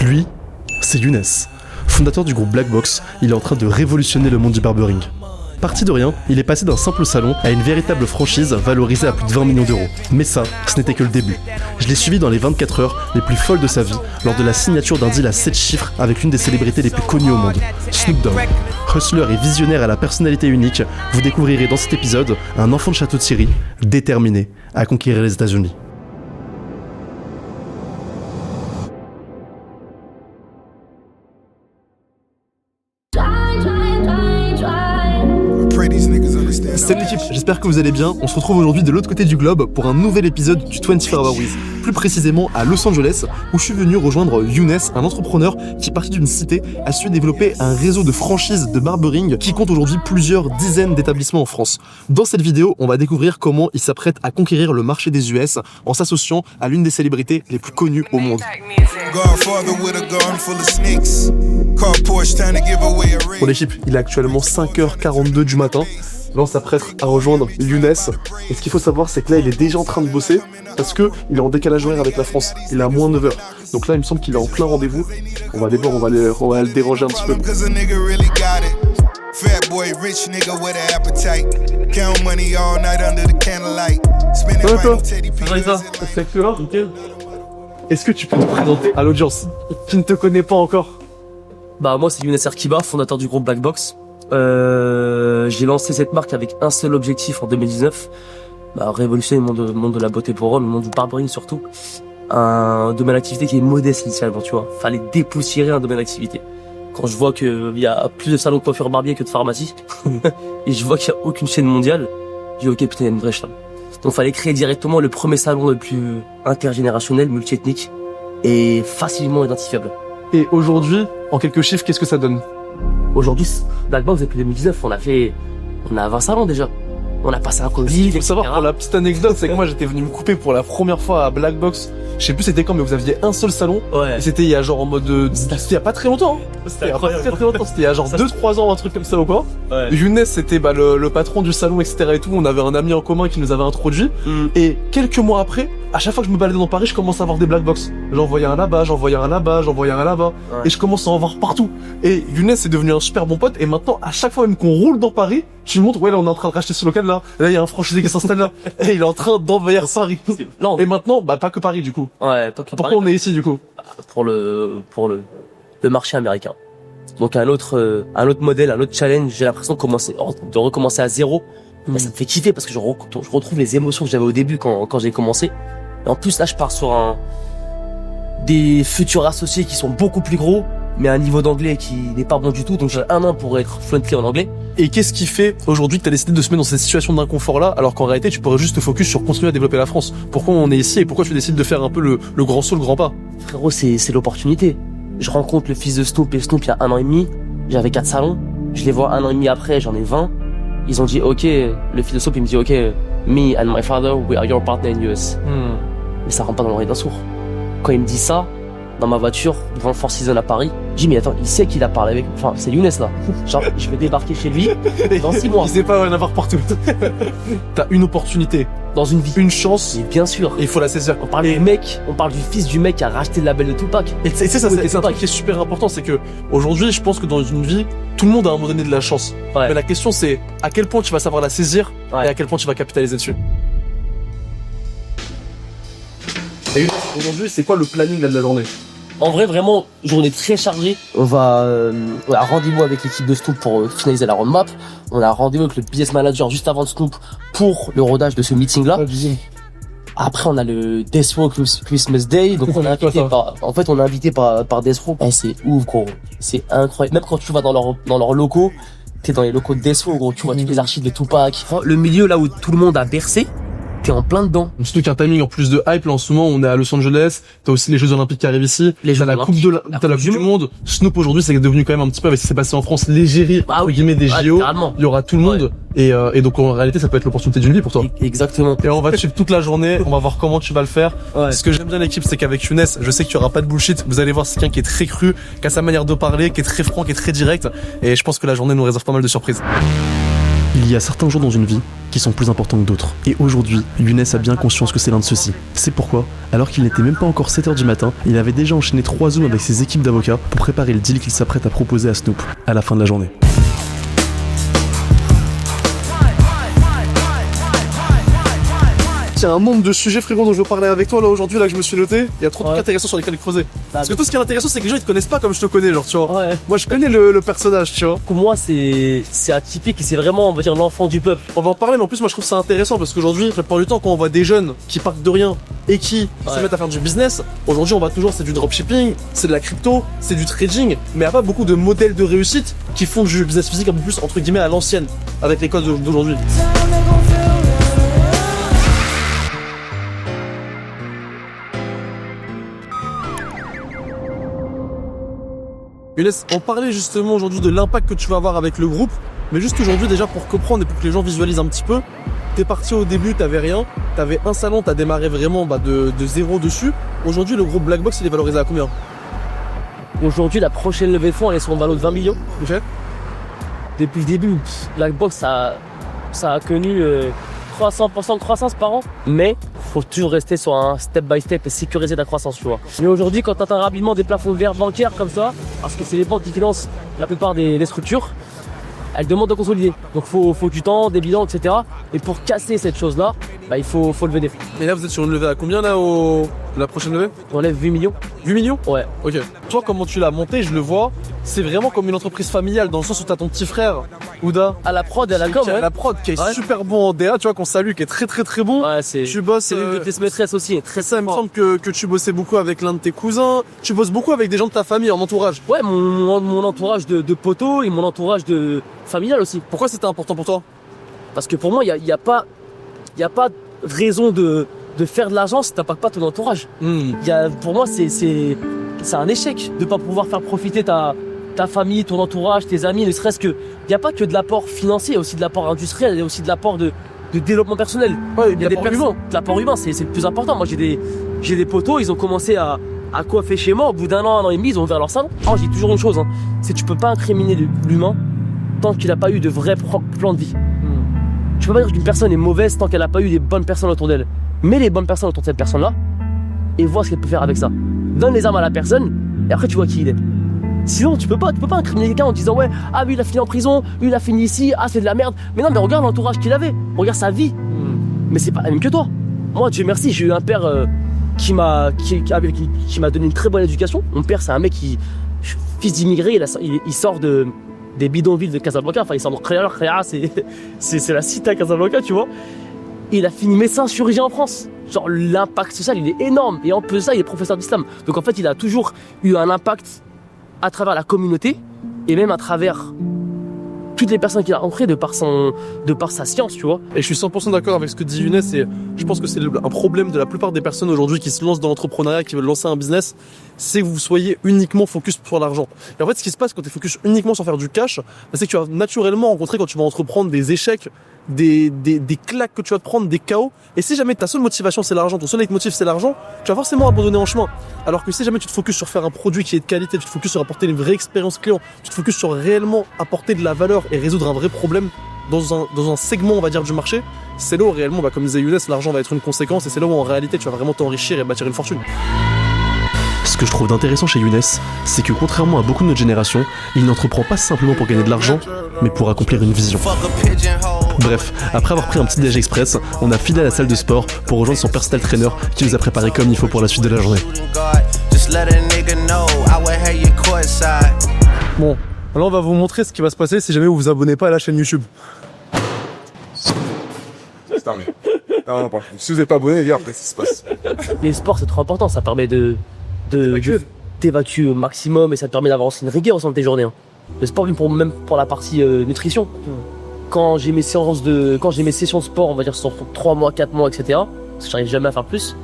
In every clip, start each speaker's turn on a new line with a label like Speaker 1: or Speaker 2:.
Speaker 1: Lui, c'est Younes. Fondateur du groupe Black Box, il est en train de révolutionner le monde du barbering. Parti de rien, il est passé d'un simple salon à une véritable franchise valorisée à plus de 20 millions d'euros. Mais ça, ce n'était que le début. Je l'ai suivi dans les 24 heures les plus folles de sa vie, lors de la signature d'un deal à 7 chiffres avec l'une des célébrités les plus connues au monde, Snoop Dogg. Hustler et visionnaire à la personnalité unique, vous découvrirez dans cet épisode un enfant de Château-Thierry, déterminé à conquérir les États-Unis. Salut l'équipe, j'espère que vous allez bien. On se retrouve aujourd'hui de l'autre côté du globe pour un nouvel épisode du 24 Hour Wiz. Plus précisément à Los Angeles, où je suis venu rejoindre Younes, un entrepreneur qui, parti d'une cité, a su développer un réseau de franchises de barbering qui compte aujourd'hui plusieurs dizaines d'établissements en France. Dans cette vidéo, on va découvrir comment il s'apprête à conquérir le marché des US en s'associant à l'une des célébrités les plus connues au monde. Bon l'équipe, il est actuellement 5h42 du matin. Là on s'apprête à rejoindre Younes. Et ce qu'il faut savoir c'est que là il est déjà en train de bosser parce que il est en décalage horaire avec la France. Il est à moins 9h. Donc là il me semble qu'il est en plein rendez-vous. On va d'abord on va le déranger un petit peu. Est-ce que tu peux te présenter à l'audience qui ne te connaît pas encore?
Speaker 2: Bah moi c'est Younes Erkiba, fondateur du groupe Black Box. J'ai lancé cette marque avec un seul objectif en 2019, révolutionner le monde de la beauté pour hommes, le monde du barbering surtout. Un domaine d'activité qui est modeste initialement, tu vois. Fallait dépoussiérer un domaine d'activité. Quand je vois qu'il y a plus de salons de coiffure barbier que de pharmacie, et je vois qu'il n'y a aucune chaîne mondiale, j'ai dit ok putain il y a une vraie chaîne. Donc fallait créer directement le premier salon le plus intergénérationnel, multiethnique et facilement identifiable.
Speaker 1: Et aujourd'hui, en quelques chiffres, qu'est-ce que ça donne?
Speaker 2: Aujourd'hui, Black Box depuis 2019, on a 20 salons déjà. On a passé un Covid.
Speaker 1: Il faut savoir, pour la petite anecdote, c'est que moi j'étais venu me couper pour la première fois à Black Box. Je sais plus c'était quand, mais vous aviez un seul salon.
Speaker 2: Ouais.
Speaker 1: Et c'était il y a genre en mode. C'était il y a pas très longtemps. C'était il y a pas très longtemps. C'était il y a genre 2-3 ans, un truc comme ça ou quoi.
Speaker 2: Ouais.
Speaker 1: Younes, c'était le patron du salon, etc. et tout. On avait un ami en commun qui nous avait introduit. Et quelques mois après, à chaque fois que je me baladais dans Paris, je commence à avoir des Black Box. J'en voyais un là-bas, j'en voyais un là-bas, j'en voyais un là-bas. Ouais. Et je commence à en voir partout. Et Younes est devenu un super bon pote. Et maintenant, à chaque fois même qu'on roule dans Paris, tu me montres, ouais, là, on est en train de racheter ce local là. Là, il y a un franchisé qui s'installe là. Et il est en train d'envahir Paris. Et maintenant, pas que Paris, du coup.
Speaker 2: Ouais, pas que
Speaker 1: Pourquoi
Speaker 2: Paris.
Speaker 1: on est ici, du coup?
Speaker 2: Pour le marché américain. Donc un autre modèle, un autre challenge. J'ai l'impression de recommencer à zéro. Ça me fait kiffer parce que je retrouve les émotions que j'avais au début quand j'ai commencé. Et en plus, là, je pars sur des futurs associés qui sont beaucoup plus gros, mais à un niveau d'anglais qui n'est pas bon du tout. Donc j'ai un an pour être fluently en anglais.
Speaker 1: Et qu'est-ce qui fait aujourd'hui que tu as décidé de se mettre dans cette situation d'inconfort-là, alors qu'en réalité, tu pourrais juste te focus sur continuer à développer la France? Pourquoi on est ici et pourquoi tu décides de faire un peu le grand saut, le grand pas?
Speaker 2: Frérot, c'est l'opportunité. Je rencontre le fils de Snoop et Snoop il y a 1 an et demi. J'avais 4 salons. Je les vois 1 an et demi après, j'en ai 20. Ils ont dit, ok, le fils de Snoop, il me dit, ok, me and my father, we are your partner in US. Mais ça rentre pas dans l'oreille d'un sourd. Quand il me dit ça, dans ma voiture, devant le Four Seasons à Paris, je dis mais attends, il sait qu'il a parlé avec... Enfin, c'est Younes là. Genre, je vais débarquer chez lui dans 6 mois.
Speaker 1: Il sait pas en avoir partout. T'as une opportunité.
Speaker 2: Dans une vie.
Speaker 1: Une chance.
Speaker 2: Et bien sûr.
Speaker 1: Et il faut la saisir.
Speaker 2: On parle du fils du mec qui a racheté le label de Tupac.
Speaker 1: Et c'est un truc qui est super important, c'est que aujourd'hui, je pense que dans une vie, tout le monde a à un moment donné de la chance.
Speaker 2: Ouais.
Speaker 1: Mais la question c'est à quel point tu vas savoir la saisir et à quel point tu vas capitaliser dessus. Et aujourd'hui, c'est quoi le planning là, de la journée?
Speaker 2: En vrai, vraiment, journée très chargée. On a rendez-vous avec l'équipe de Snoop pour finaliser la roadmap. On a rendez-vous avec le business manager juste avant de Snoop pour le rodage de ce meeting-là. Après, on a le Death Row Christmas Day. Donc, on est invité par Death Row. C'est ouf, gros. C'est incroyable. Même quand tu vas dans leurs locaux, t'es dans les locaux de Death Row, gros. Tu vois toutes les archives de Tupac. Le milieu là où tout le monde a bercé. T'es en plein dedans.
Speaker 1: Surtout qu'un timing en plus de hype, là en ce moment on est à Los Angeles, t'as aussi les Jeux Olympiques qui arrivent ici, t'as la Coupe du Monde. Snoop aujourd'hui c'est devenu quand même un petit peu avec ce qui s'est passé en France, l'égérie entre guillemets des JO, il y aura tout le monde et donc en réalité ça peut être l'opportunité d'une vie pour toi.
Speaker 2: Exactement.
Speaker 1: Et on va te suivre toute la journée, on va voir comment tu vas le faire. Ce que j'aime bien l'équipe c'est qu'avec Younes, je sais qu'il y aura pas de bullshit, vous allez voir c'est quelqu'un qui est très cru, qui a sa manière de parler, qui est très franc, qui est très direct et je pense que la journée nous réserve pas mal de surprises. Il y a certains jours dans une vie qui sont plus importants que d'autres. Et aujourd'hui, Younes a bien conscience que c'est l'un de ceux-ci. C'est pourquoi, alors qu'il n'était même pas encore 7h du matin, il avait déjà enchaîné 3 zooms avec ses équipes d'avocats pour préparer le deal qu'il s'apprête à proposer à Snoop à la fin de la journée.
Speaker 3: Il y a un nombre de sujets, frérot, dont je veux parler avec toi là aujourd'hui, là que je me suis noté. Il y a trop de trucs intéressants sur lesquels creuser. Parce que tout ce qui est intéressant, c'est que les gens ils te connaissent pas comme je te connais, genre, tu vois.
Speaker 2: Ouais.
Speaker 3: Moi je connais le personnage, tu vois.
Speaker 2: Pour moi, c'est atypique et c'est vraiment, on va dire, l'enfant du peuple.
Speaker 3: On va en parler, mais en plus, moi je trouve ça intéressant parce qu'aujourd'hui, la plupart du temps, quand on voit des jeunes qui partent de rien et qui se mettent à faire du business, aujourd'hui on voit toujours c'est du dropshipping, c'est de la crypto, c'est du trading, mais il n'y a pas beaucoup de modèles de réussite qui font du business physique un peu plus entre guillemets à l'ancienne, avec les codes d'aujourd'hui. Younes, on parlait justement aujourd'hui de l'impact que tu vas avoir avec le groupe, mais juste aujourd'hui déjà pour comprendre et pour que les gens visualisent un petit peu, t'es parti au début, t'avais rien, t'avais un salon, t'as démarré vraiment de zéro dessus. Aujourd'hui, le groupe Blackbox, il est valorisé à combien?
Speaker 2: Aujourd'hui, la prochaine levée de fonds, elle est sur un valeur de 20 millions.
Speaker 3: Ok.
Speaker 2: Depuis le début, Blackbox, ça a connu 300% de croissance par an, mais faut toujours rester sur un step by step et sécuriser la croissance, tu vois. Mais aujourd'hui, quand tu atteins rapidement des plafonds verts bancaires comme ça, parce que c'est les banques qui financent la plupart des structures, elles demandent de consolider. Donc faut du temps, des bilans, etc. Et pour casser cette chose-là, bah, il faut lever des fonds.
Speaker 3: Et là, vous êtes sur une levée à combien là la prochaine levée?
Speaker 2: On lève 8 millions.
Speaker 3: 8 millions?
Speaker 2: Ouais.
Speaker 3: Ok. Toi, comment tu l'as monté, je le vois, c'est vraiment comme une entreprise familiale dans le sens où t'as ton petit frère, Ouda.
Speaker 2: À la prod et à la com,
Speaker 3: À la prod, qui est super bon en DA, tu vois, qu'on salue, qui est très bon.
Speaker 2: Ouais, c'est.
Speaker 3: Tu bosses.
Speaker 2: C'est l'une de tes maîtresses aussi, très
Speaker 3: ça, il me
Speaker 2: fort.
Speaker 3: semble que tu bossais beaucoup avec l'un de tes cousins. Tu bosses beaucoup avec des gens de ta famille, en entourage.
Speaker 2: Ouais, mon entourage de poteaux et mon entourage de familial aussi.
Speaker 3: Pourquoi c'était important pour toi?
Speaker 2: Parce que pour moi, il y a pas de raison de faire de l'argent si t'as pas ton entourage. Pour moi, c'est un échec de pas pouvoir faire profiter ta famille, ton entourage, tes amis, ne serait-ce que. Il n'y a pas que de l'apport financier, il y a aussi de l'apport industriel, il y a aussi de l'apport de développement personnel.
Speaker 3: Ouais,
Speaker 2: il y a des personnes. L'apport humain, c'est le plus important. Moi, j'ai des potos, ils ont commencé à coiffer chez moi. Au bout d'un an et demi, ils ont ouvert leur salon. Alors, j'ai toujours une chose, hein, c'est que tu peux pas incriminer l'humain tant qu'il n'a pas eu de vrai plan de vie. Tu peux pas dire qu'une personne est mauvaise tant qu'elle n'a pas eu des bonnes personnes autour d'elle. Mets les bonnes personnes autour de cette personne-là et vois ce qu'elle peut faire avec ça. Donne les armes à la personne et après tu vois qui il est. Sinon tu peux pas incriminer quelqu'un en disant ouais, ah lui il a fini en prison, lui il a fini ici, ah c'est de la merde. Mais non, mais regarde l'entourage qu'il avait, regarde sa vie. Mais c'est pas la même que toi. Moi, Dieu merci, j'ai eu un père qui m'a donné une très bonne éducation. Mon père c'est un mec fils d'immigré, il sort des bidonvilles de Casablanca, enfin il sort de Créa, c'est la cité à Casablanca, tu vois. Il a fini médecin chirurgien en France. Genre l'impact social il est énorme et en plus de ça il est professeur d'islam. Donc en fait il a toujours eu un impact à travers la communauté et même à travers toutes les personnes qu'il a rencontrées de par sa science, tu vois.
Speaker 3: Et je suis 100% d'accord avec ce que dit Younes et je pense que c'est un problème de la plupart des personnes aujourd'hui qui se lancent dans l'entrepreneuriat, qui veulent lancer un business, c'est que vous soyez uniquement focus sur l'argent. Et en fait, ce qui se passe quand tu es focus uniquement sur faire du cash, c'est que tu vas naturellement rencontrer quand tu vas entreprendre des échecs, des claques que tu vas te prendre, des chaos. Et si jamais ta seule motivation c'est l'argent, ton seul leitmotiv c'est l'argent, tu vas forcément abandonner en chemin. Alors que si jamais tu te focuses sur faire un produit qui est de qualité, tu te focuses sur apporter une vraie expérience client, tu te focuses sur réellement apporter de la valeur et résoudre un vrai problème dans un segment on va dire du marché, c'est là où réellement, comme disait Younes, l'argent va être une conséquence et c'est là où en réalité tu vas vraiment t'enrichir et bâtir une fortune.
Speaker 1: Ce que je trouve d'intéressant chez Younes, c'est que contrairement à beaucoup de notre génération, il n'entreprend pas simplement pour gagner de l'argent, mais pour accomplir une vision. Bref, après avoir pris un petit déj express, on a filé à la salle de sport pour rejoindre son personal trainer qui nous a préparé comme il faut pour la suite de la journée.
Speaker 3: Bon, alors on va vous montrer ce qui va se passer si jamais vous vous abonnez pas à la chaîne YouTube.
Speaker 4: C'est terminé. Non, si vous n'êtes pas abonné, les gars, après, ça se passe.
Speaker 2: Les sports, c'est trop important. Ça permet de t'évacuer au maximum et ça te permet d'avoir aussi une rigueur au sein de tes journées. Hein. Le sport, même pour la partie nutrition. Quand j'ai mes sessions de sport, on va dire sur 3 mois, 4 mois, etc. Parce que j'arrive jamais à faire plus.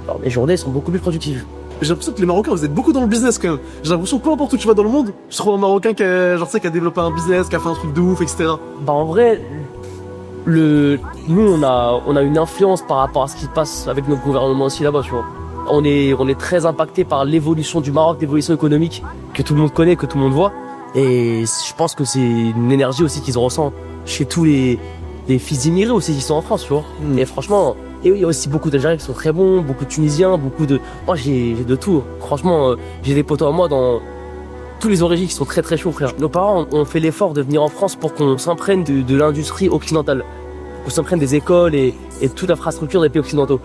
Speaker 2: Alors mes journées sont beaucoup plus productives.
Speaker 3: J'ai l'impression que les Marocains, vous êtes beaucoup dans le business quand même. J'ai l'impression que peu importe où tu vas dans le monde, je trouve un Marocain qui a développé un business, qui a fait un truc de ouf, etc.
Speaker 2: En vrai, nous on a une influence par rapport à ce qui se passe avec notre gouvernement aussi là-bas, tu vois. On est très impacté par l'évolution du Maroc, l'évolution économique que tout le monde connaît, que tout le monde voit. Et je pense que c'est une énergie aussi qu'ils ressentent chez tous les fils d'immigrés aussi qui sont en France, tu vois. Et franchement, et oui, il y a aussi beaucoup d'Algériens qui sont très bons, beaucoup de Tunisiens, moi j'ai de tout. Franchement, j'ai des potos à moi dans tous les origines qui sont très très chauds, frère. Nos parents ont fait l'effort de venir en France pour qu'on s'imprègne de l'industrie occidentale, qu'on s'imprègne des écoles et toute l'infrastructure des pays occidentaux.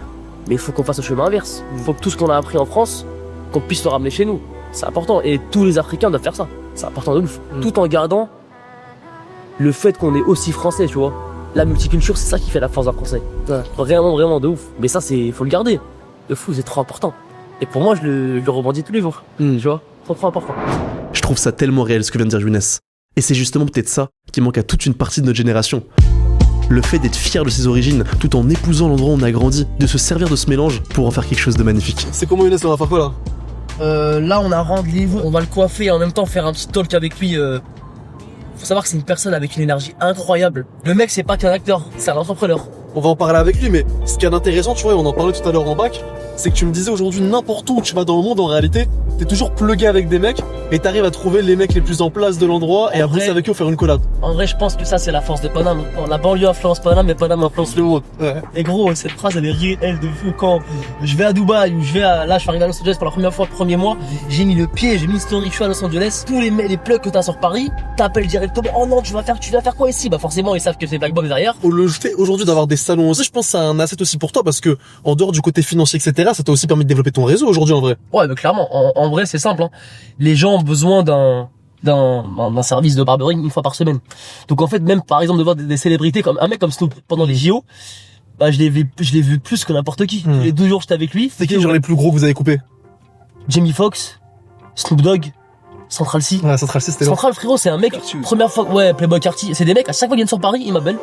Speaker 2: Mais il faut qu'on fasse le chemin inverse. Il faut que tout ce qu'on a appris en France, qu'on puisse le ramener chez nous. C'est important. Et tous les Africains doivent faire ça. C'est important de ouf. Tout en gardant le fait qu'on est aussi français, tu vois. La multiculture, c'est ça qui fait la force d'un Français.
Speaker 3: Ouais.
Speaker 2: Vraiment, vraiment de ouf. Mais ça, faut le garder. De fou, c'est trop important. Et pour moi, je le rebondis tous les jours. Tu vois, trop important.
Speaker 1: Je trouve ça tellement réel ce que vient de dire Younes. Et c'est justement peut-être ça qui manque à toute une partie de notre génération. Le fait d'être fier de ses origines, tout en épousant l'endroit où on a grandi, de se servir de ce mélange pour en faire quelque chose de magnifique.
Speaker 3: C'est comment Younes, on va faire quoi là?
Speaker 2: Là, on a rendez-vous. On va le coiffer et en même temps faire un petit talk avec lui. Faut savoir que c'est une personne avec une énergie incroyable. Le mec, c'est pas qu'un acteur, c'est un entrepreneur.
Speaker 3: On va en parler avec lui, mais ce qui est intéressant, tu vois, on en parlait tout à l'heure en bac, c'est que tu me disais aujourd'hui n'importe où tu vas dans le monde, en réalité, t'es toujours plugué avec des mecs et t'arrives à trouver les mecs les plus en place de l'endroit et après c'est avec eux faire une collab.
Speaker 2: En vrai, je pense que ça, c'est la force de Paname. La banlieue influence Paname, mais Paname influence le monde.
Speaker 3: Ouais.
Speaker 2: Et gros, cette phrase, elle est réelle de fou. Quand je vais à Dubaï ou là, je suis arrivé à Los Angeles pour la première fois, le premier mois, j'ai mis le pied, j'ai mis une story, je suis à Los Angeles. Tous les plugs que t'as sur Paris, t'appelles directement. Oh non, tu vas faire quoi ici? Bah, forcément, ils savent que c'est Black Box derrière.
Speaker 3: Le fait aujourd'hui d'avoir des salons aussi, je pense que c'est un asset aussi pour toi parce que, en dehors du côté financier, etc., ça t'a aussi permis de développer ton réseau aujourd'hui en vrai.
Speaker 2: Ouais, mais clairement, en vrai, c'est simple, hein. Les gens ont besoin d'un service de barbering une fois par semaine. Donc en fait, même par exemple de voir des célébrités comme un mec comme Snoop pendant les JO, bah je l'ai vu plus que n'importe qui. Les 2 jours j'étais avec lui.
Speaker 3: C'est qui genre les plus gros que vous avez coupé?
Speaker 2: Jamie Foxx, Snoop Dogg, Central C.
Speaker 3: Ouais, Central C, c'était long.
Speaker 2: Central, frérot, c'est un mec, première fois, ouais, Playboy Carty, c'est des mecs, à chaque fois qu'ils viennent sur Paris, ils m'appellent.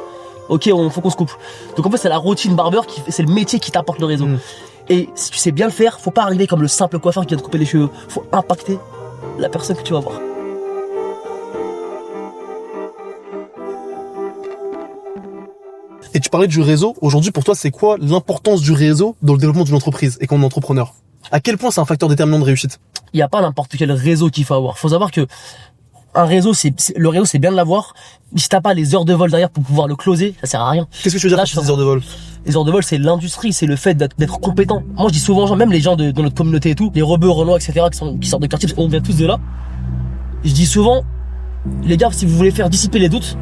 Speaker 2: Ok, faut qu'on se coupe. Donc en fait, c'est la routine barbeur c'est le métier qui t'apporte le réseau. Et si tu sais bien le faire, faut pas arriver comme le simple coiffeur qui vient te couper les cheveux. Faut impacter la personne que tu vas voir.
Speaker 3: Et tu parlais du réseau. Aujourd'hui, pour toi, c'est quoi l'importance du réseau dans le développement d'une entreprise et quand on est entrepreneur? À quel point c'est un facteur déterminant de réussite?
Speaker 2: Il n'y a pas n'importe quel réseau qu'il faut avoir. Faut savoir que un réseau, le réseau, c'est bien de l'avoir. Si t'as pas les heures de vol derrière pour pouvoir le closer, ça sert à rien.
Speaker 3: Qu'est-ce que tu veux dire par ces heures de vol?
Speaker 2: Les heures de vol, c'est l'industrie, c'est le fait d'être compétent. Moi, je dis souvent, même les gens de notre communauté et tout, les rebeux, Renoir, etc., qui sortent de quartier, parce qu'on vient tous de là. Je dis souvent, les gars, si vous voulez faire dissiper les doutes,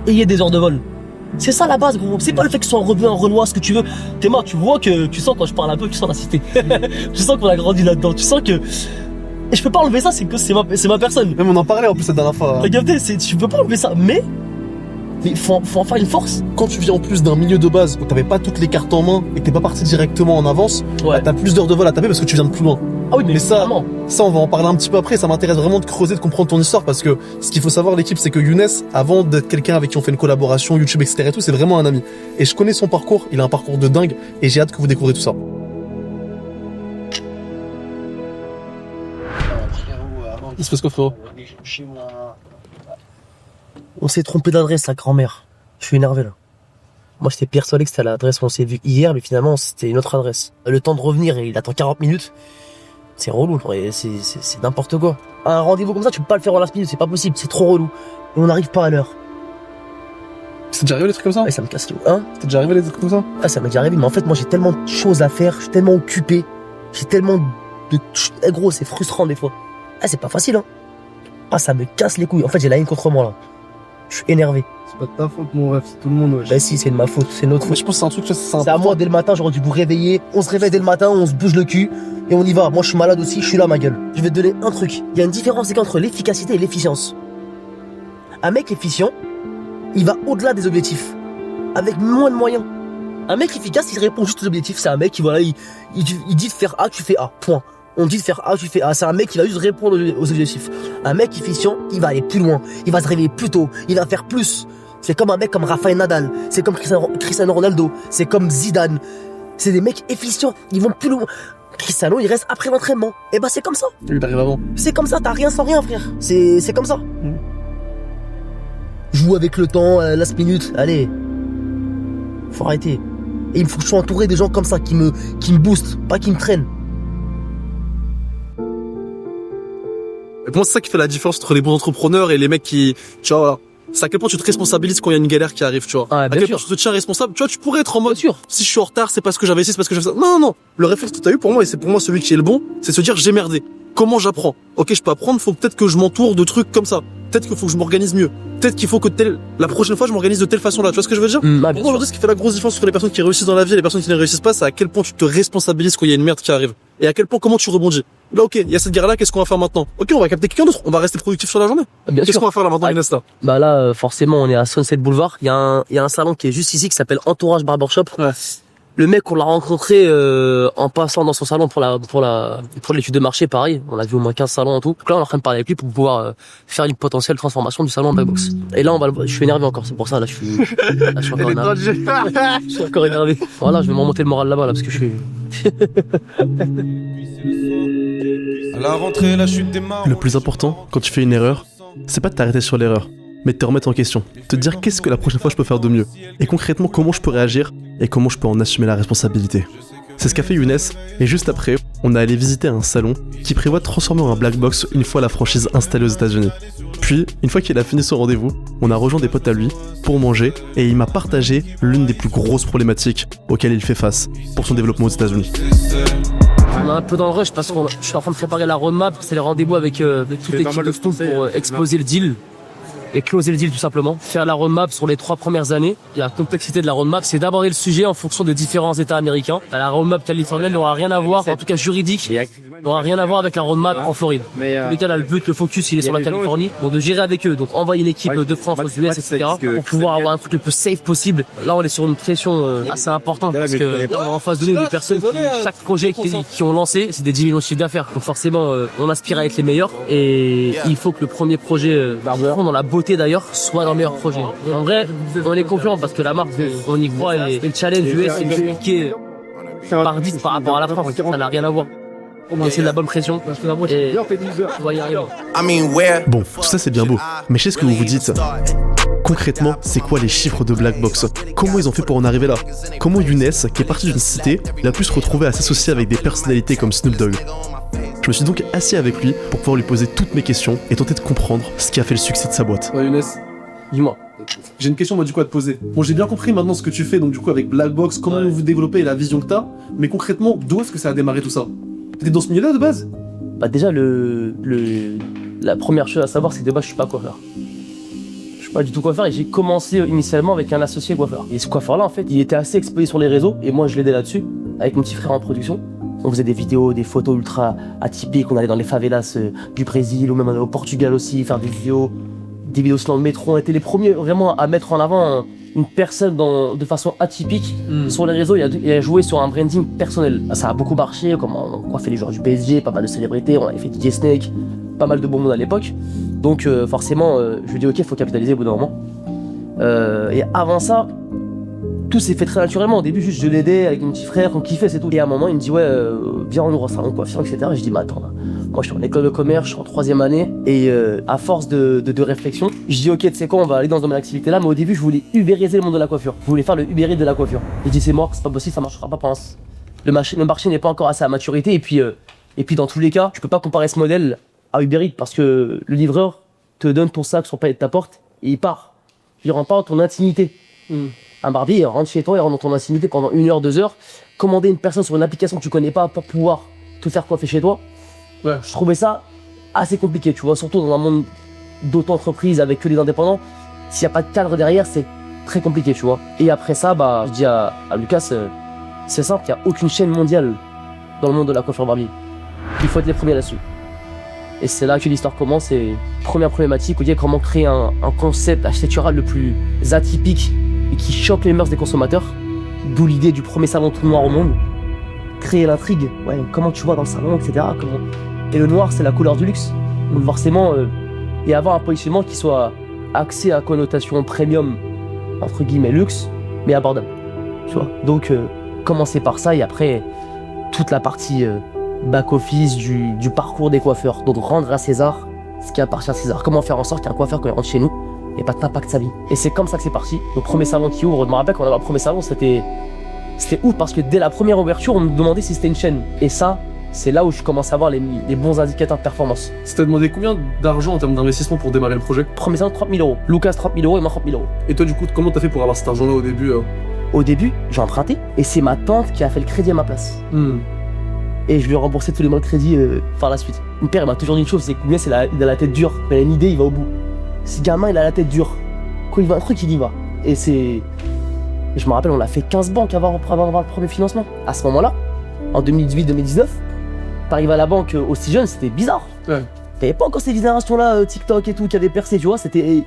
Speaker 2: ayez des heures de vol. C'est ça la base, gros. C'est pas le fait que ce soit un rebeu, un Renoir, ce que tu veux. Théma, tu vois que, tu sens quand je parle un peu, tu sens la cité. Tu sens qu'on a grandi là-dedans. Tu sens que, et je peux pas enlever ça, c'est ma personne.
Speaker 3: Même on en parlait en plus la dernière fois.
Speaker 2: Regardez, tu peux pas enlever ça, mais faut en faire une force.
Speaker 3: Quand tu viens en plus d'un milieu de base où t'avais pas toutes les cartes en main et que t'es pas parti directement en avance,
Speaker 2: Ouais.
Speaker 3: bah, t'as plus d'heures de vol à taper parce que tu viens de plus loin.
Speaker 2: Ah oui, mais
Speaker 3: ça,
Speaker 2: vraiment.
Speaker 3: ça, on va en parler un petit peu après. Ça m'intéresse vraiment de creuser, de comprendre ton histoire parce que ce qu'il faut savoir, l'équipe, c'est que Younes, avant d'être quelqu'un avec qui on fait une collaboration, YouTube, etc. et tout, c'est vraiment un ami. Et je connais son parcours. Il a un parcours de dingue et j'ai hâte que vous découvrez tout ça. Il se passe quoi, frérot?
Speaker 2: On s'est trompé d'adresse, la grand-mère. Je suis énervé, là. Moi, j'étais persuadé que c'était l'adresse où on s'est vu hier, mais finalement, c'était une autre adresse. Le temps de revenir, et il attend 40 minutes. C'est relou, c'est n'importe quoi. Un rendez-vous comme ça, tu peux pas le faire en last minute, c'est pas possible, c'est trop relou. Et on n'arrive pas à l'heure.
Speaker 3: C'est déjà arrivé des trucs comme ça?
Speaker 2: Et ça me casse les... Hein?
Speaker 3: T'es déjà arrivé des trucs comme ça?
Speaker 2: Ah, ça m'est déjà arrivé, mais en fait, moi, j'ai tellement de choses à faire, je suis tellement occupé, j'ai tellement de... Eh, gros, c'est frustrant, des fois. Ah, c'est pas facile, hein. Ah, ça me casse les couilles. En fait, j'ai la haine contre moi, là. Je suis énervé.
Speaker 5: C'est pas de ta faute, mon ref, c'est tout le monde, ouais.
Speaker 2: Bah si, c'est de ma faute, c'est notre
Speaker 3: Mais
Speaker 2: faute.
Speaker 3: je pense que c'est un truc,
Speaker 2: C'est à moi, dès le matin, j'aurais dû vous réveiller. On se réveille dès le matin, on se bouge le cul, et on y va. Moi, je suis malade aussi, je suis là, ma gueule. Je vais te donner un truc. Il y a une différence entre l'efficacité et l'efficience. Un mec efficient, il va au-delà des objectifs. Avec moins de moyens. Un mec efficace, il répond juste aux objectifs. C'est un mec qui, voilà, il dit de faire A, tu fais A. Point. On dit de faire A, tu fais A. C'est un mec qui va juste répondre aux objectifs. Un mec efficient, il va aller plus loin. Il va se réveiller plus tôt. Il va faire plus. C'est comme un mec comme Rafael Nadal. C'est comme Cristiano Ronaldo. C'est comme Zidane. C'est des mecs efficients. Ils vont plus loin. Cristiano, il reste après l'entraînement. Et bah, c'est comme ça.
Speaker 3: Lui, il arrive avant.
Speaker 2: C'est comme ça. T'as rien sans rien, frère. C'est comme ça. Joue avec le temps, last minute. Allez. Faut arrêter. Et il faut que je sois entouré de gens comme ça qui me boostent, pas qui me traînent.
Speaker 3: Et pour moi, c'est ça qui fait la différence entre les bons entrepreneurs et les mecs qui, tu vois, voilà, c'est à quel point tu te responsabilises quand il y a une galère qui arrive, tu vois.
Speaker 2: Ah,
Speaker 3: À
Speaker 2: bien
Speaker 3: quel
Speaker 2: sûr.
Speaker 3: point tu te tiens responsable. Tu vois, tu pourrais être en mode,
Speaker 2: Bien sûr.
Speaker 3: si je suis en retard, c'est parce que j'avais ici, c'est parce que j'avais ça. Non, non, non. Le réflexe que t'as eu pour moi, et c'est pour moi celui qui est le bon, c'est se dire j'ai merdé. Comment j'apprends? Ok, je peux apprendre, faut peut-être que je m'entoure de trucs comme ça. Peut-être qu'il faut que je m'organise mieux. Peut-être qu'il faut que la prochaine fois je m'organise de telle façon là. Tu vois ce que je veux dire?
Speaker 2: Ah, bien
Speaker 3: Pour moi,
Speaker 2: sûr.
Speaker 3: aujourd'hui, ce qui fait la grosse différence entre les personnes qui réussissent dans la vie et les personnes qui ne réussissent pas, c'est à quel point tu te responsabilises quand il y a une merde qui arrive. Et à quel point, comment tu rebondis. Là, ok, il y a cette guerre-là, qu'est-ce qu'on va faire maintenant? Ok, on va capter quelqu'un d'autre. On va rester productif sur la journée.
Speaker 2: Bien
Speaker 3: Qu'est-ce
Speaker 2: sûr.
Speaker 3: qu'on va faire là maintenant,
Speaker 2: Ah,
Speaker 3: Inès, là?
Speaker 2: Bah là, forcément, on est à Sunset Boulevard. Il y a un salon qui est juste ici qui s'appelle Entourage Barbershop.
Speaker 3: Ouais.
Speaker 2: Le mec, on l'a rencontré en passant dans son salon pour l'étude de marché, pareil. On a vu au moins 15 salons en tout. Donc là, on est en train de parler avec lui pour pouvoir faire une potentielle transformation du salon en Blackbox. Et là, je suis énervé encore. C'est pour ça, là, je suis encore énervé. Je suis encore énervé. Voilà, je vais me remonter le moral là-bas, là, parce que je suis...
Speaker 6: À la rentrée, la chute des marrons.
Speaker 1: Le plus important, quand tu fais une erreur, c'est pas de t'arrêter sur l'erreur, mais de te remettre en question. Te dire qu'est-ce que la prochaine fois je peux faire de mieux. Et concrètement, comment je peux réagir et comment je peux en assumer la responsabilité. C'est ce qu'a fait Younes, et juste après, on est allé visiter un salon qui prévoit de transformer en Blackbox une fois la franchise installée aux États-Unis. Puis, une fois qu'il a fini son rendez-vous, on a rejoint des potes à lui pour manger et il m'a partagé l'une des plus grosses problématiques auxquelles il fait face pour son développement aux États-Unis.
Speaker 2: On est un peu dans le rush parce que je suis en train de préparer la roadmap. C'est les rendez-vous avec toute l'équipe de Stoom pour exposer le deal. Et closer le deal tout simplement. Faire la roadmap sur les 3 premières années. La complexité de la roadmap, c'est d'aborder le sujet en fonction de différents états américains. La roadmap californienne n'aura rien à voir, en tout cas juridique, n'aura rien à voir avec la roadmap en Floride. En tous les cas, là, le but, le focus, il est sur la Californie. Donc de gérer avec eux, donc envoyer l'équipe de France aux US, etc. pour pouvoir avoir un truc le plus safe possible. Là, on est sur une pression assez importante parce que on a en face de nous des personnes qui, chaque projet qui ont lancé, c'est des 10 millions de chiffres d'affaires. Donc forcément, on aspire à être les meilleurs et il faut que le premier projet, dans la beauté d'ailleurs, soit dans le meilleur projet. En vrai, on est confiant parce que la marque, on y croit et le challenge US est compliqué par 10 par rapport à la France. Ça n'a rien à voir. Mais c'est de la bonne pression et on va y arriver.
Speaker 1: Bon, tout ça c'est bien beau, mais je sais ce que vous vous dites. Concrètement, c'est quoi les chiffres de Blackbox? Comment ils ont fait pour en arriver là? Comment Younes, qui est parti d'une cité, il a pu se retrouver à s'associer avec des personnalités comme Snoop Dogg? Je me suis donc assis avec lui pour pouvoir lui poser toutes mes questions et tenter de comprendre ce qui a fait le succès de sa boîte.
Speaker 3: Ouais, Younes.
Speaker 2: Dis-moi.
Speaker 3: J'ai une question moi du coup à te poser. Bon, j'ai bien compris maintenant ce que tu fais donc du coup avec Blackbox, comment vous développez et la vision que t'as, mais concrètement d'où est-ce que ça a démarré tout ça? T'étais dans ce milieu-là de base?
Speaker 2: Bah déjà la première chose à savoir c'est que de base je suis pas coiffeur. Je suis pas du tout coiffeur et j'ai commencé initialement avec un associé coiffeur. Et ce coiffeur là en fait il était assez exposé sur les réseaux et moi je l'aidais là-dessus avec mon petit frère en production. On faisait des vidéos, des photos ultra atypiques, on allait dans les favelas du Brésil ou même au Portugal aussi faire des vidéos dans le métro. On était les premiers vraiment à mettre en avant une personne de façon atypique sur les réseaux et à jouer sur un branding personnel. Ça a beaucoup marché, comme on coiffait les joueurs du PSG, pas mal de célébrités, on avait fait DJ Snake, pas mal de bon monde à l'époque. Donc forcément, je lui dis ok, il faut capitaliser au bout d'un moment. Et avant ça, tout s'est fait très naturellement. Au début, juste je l'aidais avec mon petit frère, on kiffait, c'est tout. Et à un moment, il me dit ouais, viens, on ouvre un salon de coiffure, etc. Et je dis mais attends, là, moi je suis en école de commerce, je suis en 3e année, et à force de réflexion, je dis ok, tu sais quoi, on va aller dans ce domaine d'activité là, mais au début, je voulais ubériser le monde de la coiffure. Je voulais faire le Uber Eats de la coiffure. Et je dis c'est mort, c'est pas possible, ça marchera pas pour l'instant. Le marché n'est pas encore assez à maturité, et puis dans tous les cas, tu peux pas comparer ce modèle à Uber Eats parce que le livreur te donne ton sac sur le palier de ta porte et il part. Il rentre pas dans ton intimité. Un barbier, il rentre chez toi, il rentre dans ton intimité pendant 1 heure, 2 heures. Commander une personne sur une application que tu connais pas pour pouvoir te faire coiffer chez toi,
Speaker 3: Ouais.
Speaker 2: je trouvais ça assez compliqué, tu vois, surtout dans un monde d'auto-entreprise avec que les indépendants. S'il n'y a pas de cadre derrière, c'est très compliqué, tu vois. Et après ça, bah, je dis à Lucas, c'est simple, il n'y a aucune chaîne mondiale dans le monde de la coiffure barbier. Il faut être les premiers là-dessus. Et c'est là que l'histoire commence. Et première problématique, on dit comment créer un concept architectural le plus atypique et qui choque les mœurs des consommateurs. D'où l'idée du premier salon tout noir au monde. Créer l'intrigue, ouais, comment tu vois dans le salon, etc. Et le noir, c'est la couleur du luxe. Donc forcément, et avoir un positionnement qui soit axé à connotation premium, entre guillemets luxe, mais abordable. Tu vois. Donc commencer par ça et après toute la partie back-office du parcours des coiffeurs. Donc rendre à César ce qui appartient à César. Comment faire en sorte qu'un coiffeur, quand il rentre chez nous, n'ait pas d'impact sa vie. Et c'est comme ça que c'est parti. Le premier salon qui ouvre, je me rappelle quand on avait le premier salon, c'était ouf parce que dès la première ouverture, on me demandait si c'était une chaîne. Et ça, c'est là où je commence à avoir les bons indicateurs de performance.
Speaker 3: Ça t'a demandé combien d'argent en termes d'investissement pour démarrer le projet?
Speaker 2: Premier salaire, 30 000 euros. Lucas, 30 000 euros et moi, 30 000 euros.
Speaker 3: Et toi, du coup, comment t'as fait pour avoir cet argent-là au début?
Speaker 2: Au début, j'ai emprunté et c'est ma tante qui a fait le crédit à ma place. Et je lui ai remboursé tous les mois de crédit par la suite. Mon père il m'a toujours dit une chose, c'est que Younes il a la tête dure. Quand il a une idée, il va au bout. Ce gamin, il a la tête dure. Quand il veut un truc, il y va. Et c'est... Je me rappelle, on a fait 15 banques avant d'avoir le premier financement. À ce moment-là, en 2018-2019, t'arrives à la banque aussi jeune, c'était bizarre.
Speaker 3: Ouais.
Speaker 2: T'avais pas encore ces générations-là, TikTok et tout, qui avaient percé, tu vois, c'était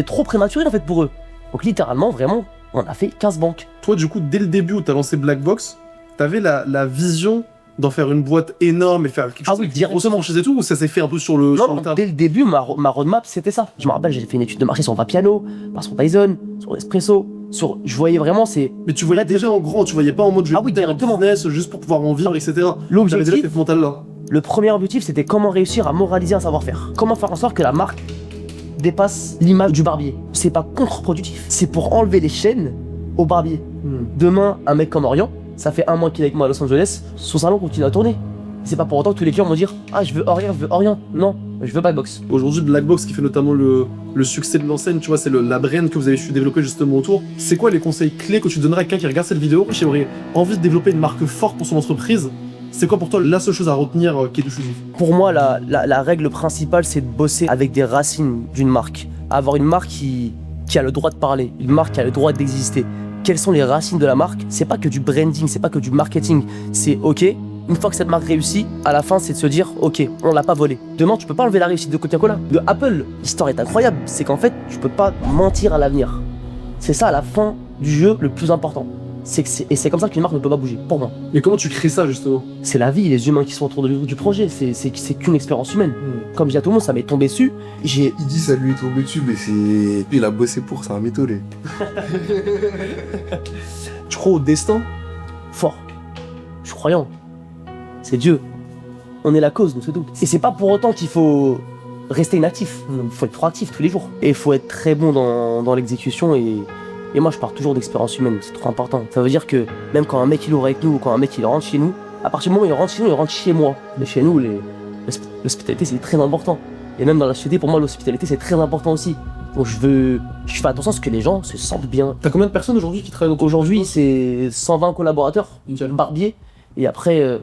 Speaker 2: trop prématuré en fait pour eux. Donc littéralement, vraiment, on a fait 15 banques.
Speaker 3: Toi, du coup, dès le début où t'as lancé Black Box, t'avais la vision d'en faire une boîte énorme et faire quelque chose
Speaker 2: oui,
Speaker 3: qui directement chez et tout, ou ça s'est fait un peu sur le tard?
Speaker 2: Dès le début, ma roadmap, c'était ça. Je me rappelle, j'ai fait une étude de marché sur Vapiano, sur Tyson, sur Espresso, je voyais vraiment, c'est...
Speaker 3: Mais tu voyais déjà en grand, tu voyais pas en mode je vais
Speaker 2: Ah oui,
Speaker 3: monter un
Speaker 2: directement.
Speaker 3: business juste pour pouvoir en vivre, etc. T'avais déjà
Speaker 2: L'objectif,
Speaker 3: cette mentale-là.
Speaker 2: le premier objectif, c'était comment réussir à moraliser un savoir-faire. Comment faire en sorte que la marque dépasse l'image du barbier. C'est pas contre-productif, c'est pour enlever les chaînes au barbier. Demain, un mec comme Orient, ça fait 1 mois qu'il est avec moi à Los Angeles, son salon continue à tourner. C'est pas pour autant que tous les clients vont dire « Ah, je veux Orient. Non, je veux Black Box. »
Speaker 3: Aujourd'hui, Black Box, qui fait notamment le succès de l'enseigne, tu vois, c'est la brand que vous avez su développer justement autour. C'est quoi les conseils clés que tu donnerais à quelqu'un qui regarde cette vidéo, qui aurait envie de développer une marque forte pour son entreprise? C'est quoi pour toi la seule chose à retenir qui est décisive?
Speaker 2: Pour moi, la règle principale, c'est de bosser avec des racines d'une marque. Avoir une marque qui a le droit de parler, une marque qui a le droit d'exister. Quelles sont les racines de la marque? C'est pas que du branding, c'est pas que du marketing. C'est ok, une fois que cette marque réussit, à la fin, c'est de se dire ok, on l'a pas volé. Demain, tu peux pas enlever la réussite de Coca-Cola, de Apple. L'histoire est incroyable, c'est qu'en fait, tu peux pas mentir à l'avenir. C'est ça, à la fin du jeu, le plus important. Et c'est comme ça qu'une marque ne peut pas bouger, pour moi.
Speaker 3: Mais comment tu crées ça justement?
Speaker 2: C'est la vie, les humains qui sont autour du projet, c'est qu'une expérience humaine. Comme je dis à tout le monde, ça m'est tombé dessus.
Speaker 5: Il dit ça lui est tombé dessus, mais c'est... Il a bossé pour, c'est un mytho, lui.
Speaker 3: Tu crois au destin?
Speaker 2: Fort. Je suis croyant. C'est Dieu. On est la cause, nous, c'est tout. Et c'est pas pour autant qu'il faut rester inactif. Il faut être proactif tous les jours. Et il faut être très bon dans l'exécution et moi je pars toujours d'expérience humaine, c'est trop important. Ça veut dire que même quand un mec il ouvre avec nous ou quand un mec il rentre chez nous, à partir du moment où il rentre chez nous, il rentre chez moi. Mais chez nous, l'hospitalité c'est très important. Et même dans la société, pour moi l'hospitalité c'est très important aussi. Donc je fais attention à ce que les gens se sentent bien.
Speaker 3: T'as combien de personnes aujourd'hui qui travaillent
Speaker 2: Aujourd'hui c'est 120 collaborateurs, barbiers, et après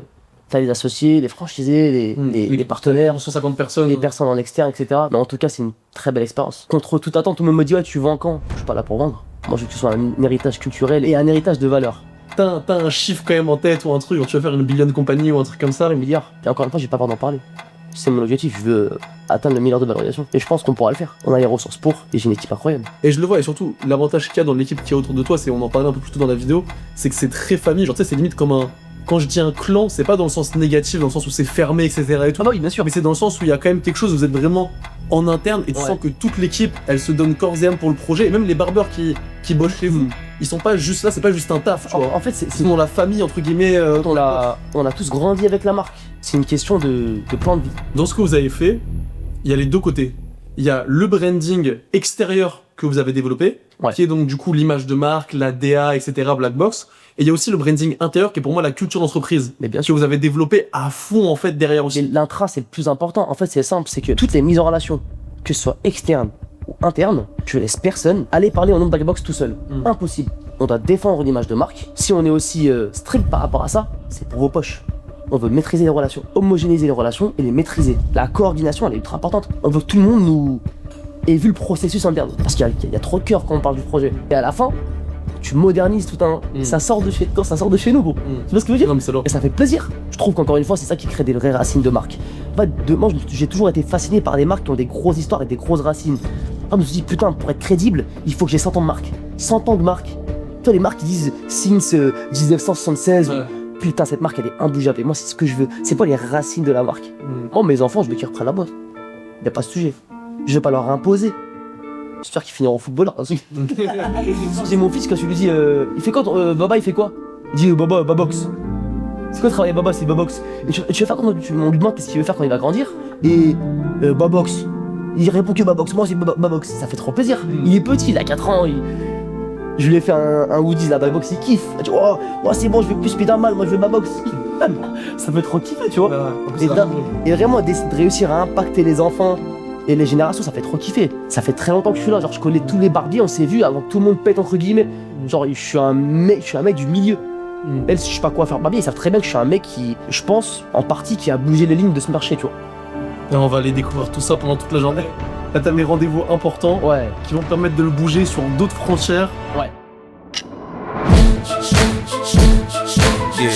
Speaker 2: t'as les associés, les franchisés, les partenaires,
Speaker 3: 150 personnes.
Speaker 2: les personnes en externe, etc. Mais en tout cas c'est une très belle expérience. Contre toute attente, tout le monde me dit ouais tu vends quand? Je suis pas là pour vendre. Moi, je veux que ce soit un héritage culturel et un héritage de valeur.
Speaker 3: T'as un chiffre quand même en tête ou un truc, tu vas faire une billion compagnie ou un truc comme ça?
Speaker 2: 1 milliard. Et encore une fois, j'ai pas peur d'en parler. C'est mon objectif, je veux atteindre le milliard de valorisation. Et je pense qu'on pourra le faire. On a les ressources pour, et j'ai une équipe incroyable.
Speaker 3: Et je le vois, et surtout, l'avantage qu'il y a dans l'équipe qui est autour de toi, c'est, on en parlait un peu plus tôt dans la vidéo, c'est que c'est très famille. Genre, tu sais, c'est limite comme un... Quand je dis un clan, c'est pas dans le sens négatif, dans le sens où c'est fermé, etc. et tout.
Speaker 2: Ah bah oui, bien sûr.
Speaker 3: Mais c'est dans le sens où il y a quand même quelque chose où vous êtes vraiment en interne et tu sens que toute l'équipe, elle se donne corps et âme pour le projet. Et même les barbeurs qui bossent chez vous, ils sont pas juste là, c'est pas juste un taf, tu vois.
Speaker 2: En fait, c'est
Speaker 3: dans la famille, entre guillemets.
Speaker 2: on a tous grandi avec la marque. C'est une question de plan de vie.
Speaker 3: Dans ce que vous avez fait, il y a les deux côtés. Il y a le branding extérieur que vous avez développé, qui est donc du coup l'image de marque, la DA, etc., Black Box. Et il y a aussi le branding intérieur qui est pour moi la culture d'entreprise.
Speaker 2: Mais bien
Speaker 3: que
Speaker 2: sûr.
Speaker 3: vous avez développé à fond en fait derrière aussi.
Speaker 2: L'intra, c'est le plus important. En fait, c'est simple, c'est que toutes les mises en relation, que ce soit externe ou interne, je laisse personne aller parler au nom de Black Box tout seul. Impossible. On doit défendre une image de marque. Si on est aussi strict par rapport à ça, c'est pour vos poches. On veut maîtriser les relations, homogénéiser les relations et les maîtriser. La coordination, elle est ultra importante. On veut que tout le monde ait vu le processus interne. Parce qu'il y a trop de cœur quand on parle du projet. Et à la fin, tu modernises tout un... Ça sort de chez nous, gros. Tu vois ce que je veux dire?
Speaker 3: Non, mais c'est lourd.
Speaker 2: Et ça fait plaisir. Je trouve qu'encore une fois, c'est ça qui crée des vraies racines de marque. En fait, moi, j'ai toujours été fasciné par des marques qui ont des grosses histoires et des grosses racines. Je me suis dit, putain, pour être crédible, il faut que j'ai 100 ans de marque. 100 ans de marque. Tu vois, les marques qui disent since 1976... Putain, cette marque elle est imbougeable et moi c'est ce que je veux. C'est pas les racines de la marque. Moi, mes enfants, je veux qu'ils reprennent la boîte. Y'a pas ce sujet. Je vais pas leur imposer. J'espère qu'ils finiront footballeur. J'ai mon fils quand je lui dis il fait quoi Baba, il fait quoi? Il dit Baba, Babox. C'est quoi travailler Baba? C'est Babox. Et tu veux faire quand on lui demande qu'est-ce qu'il veut faire quand il va grandir? Et Babox. Il répond que Babox. Moi c'est Babox. Ça fait trop plaisir. Il est petit, il a 4 ans. Je lui ai fait un Woodies là, Babox, il kiffe. Il dit oh c'est bon, je veux plus Spider-Man, moi je veux Babox. Ça me fait trop kiffer, tu vois.
Speaker 7: Et, et vraiment de réussir à impacter les enfants et les générations, ça fait trop kiffer. Ça fait très longtemps que je suis là, genre je connais tous les barbiers, on s'est vu avant que tout le monde pète entre guillemets. Genre je suis un mec du milieu. Même si je sais pas quoi faire barbier, ils savent très bien que je suis un mec qui, je pense, en partie qui a bougé les lignes de ce marché, tu vois.
Speaker 3: Et on va aller découvrir tout ça pendant toute la journée. Là t'as des rendez-vous importants qui vont te permettre de le bouger sur d'autres frontières.
Speaker 7: Ouais.
Speaker 6: Yeah.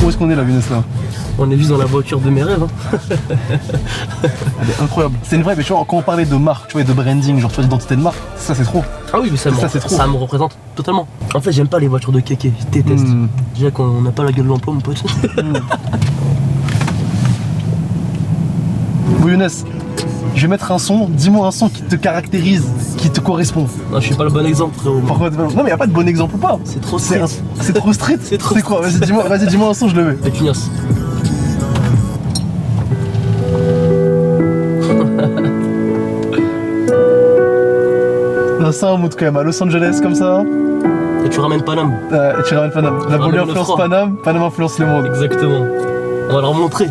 Speaker 1: Où est-ce qu'on est là, Younes, là?
Speaker 2: On est juste dans la voiture de mes rêves. Hein.
Speaker 1: Elle est incroyable. C'est une vraie, mais tu vois, quand on parlait de marque, tu vois, et de branding, genre tu vois, d'identité de marque, ça c'est trop.
Speaker 2: Ah oui, mais ça me représente totalement. En fait, j'aime pas les voitures de kéké, je déteste. Déjà qu'on n'a pas la gueule de l'emploi, mon pote.
Speaker 1: Bon, Younes, je vais mettre un son, dis-moi un son qui te caractérise, qui te correspond.
Speaker 2: Non, je suis pas le bon exemple, frérot.
Speaker 1: Pourquoi non, mais y a pas de bon exemple ou pas.
Speaker 2: C'est trop street.
Speaker 1: C'est trop street.
Speaker 2: C'est trop
Speaker 1: C'est quoi? Vas-y, dis-moi un son, je le mets.
Speaker 2: Avec Ignace.
Speaker 1: Là, c'est un mood quand même, à Los Angeles comme ça.
Speaker 2: Et tu ramènes Paname.
Speaker 1: Et tu ramènes Paname. La volée influence Paname, Paname influence le monde.
Speaker 2: Exactement. On va leur montrer.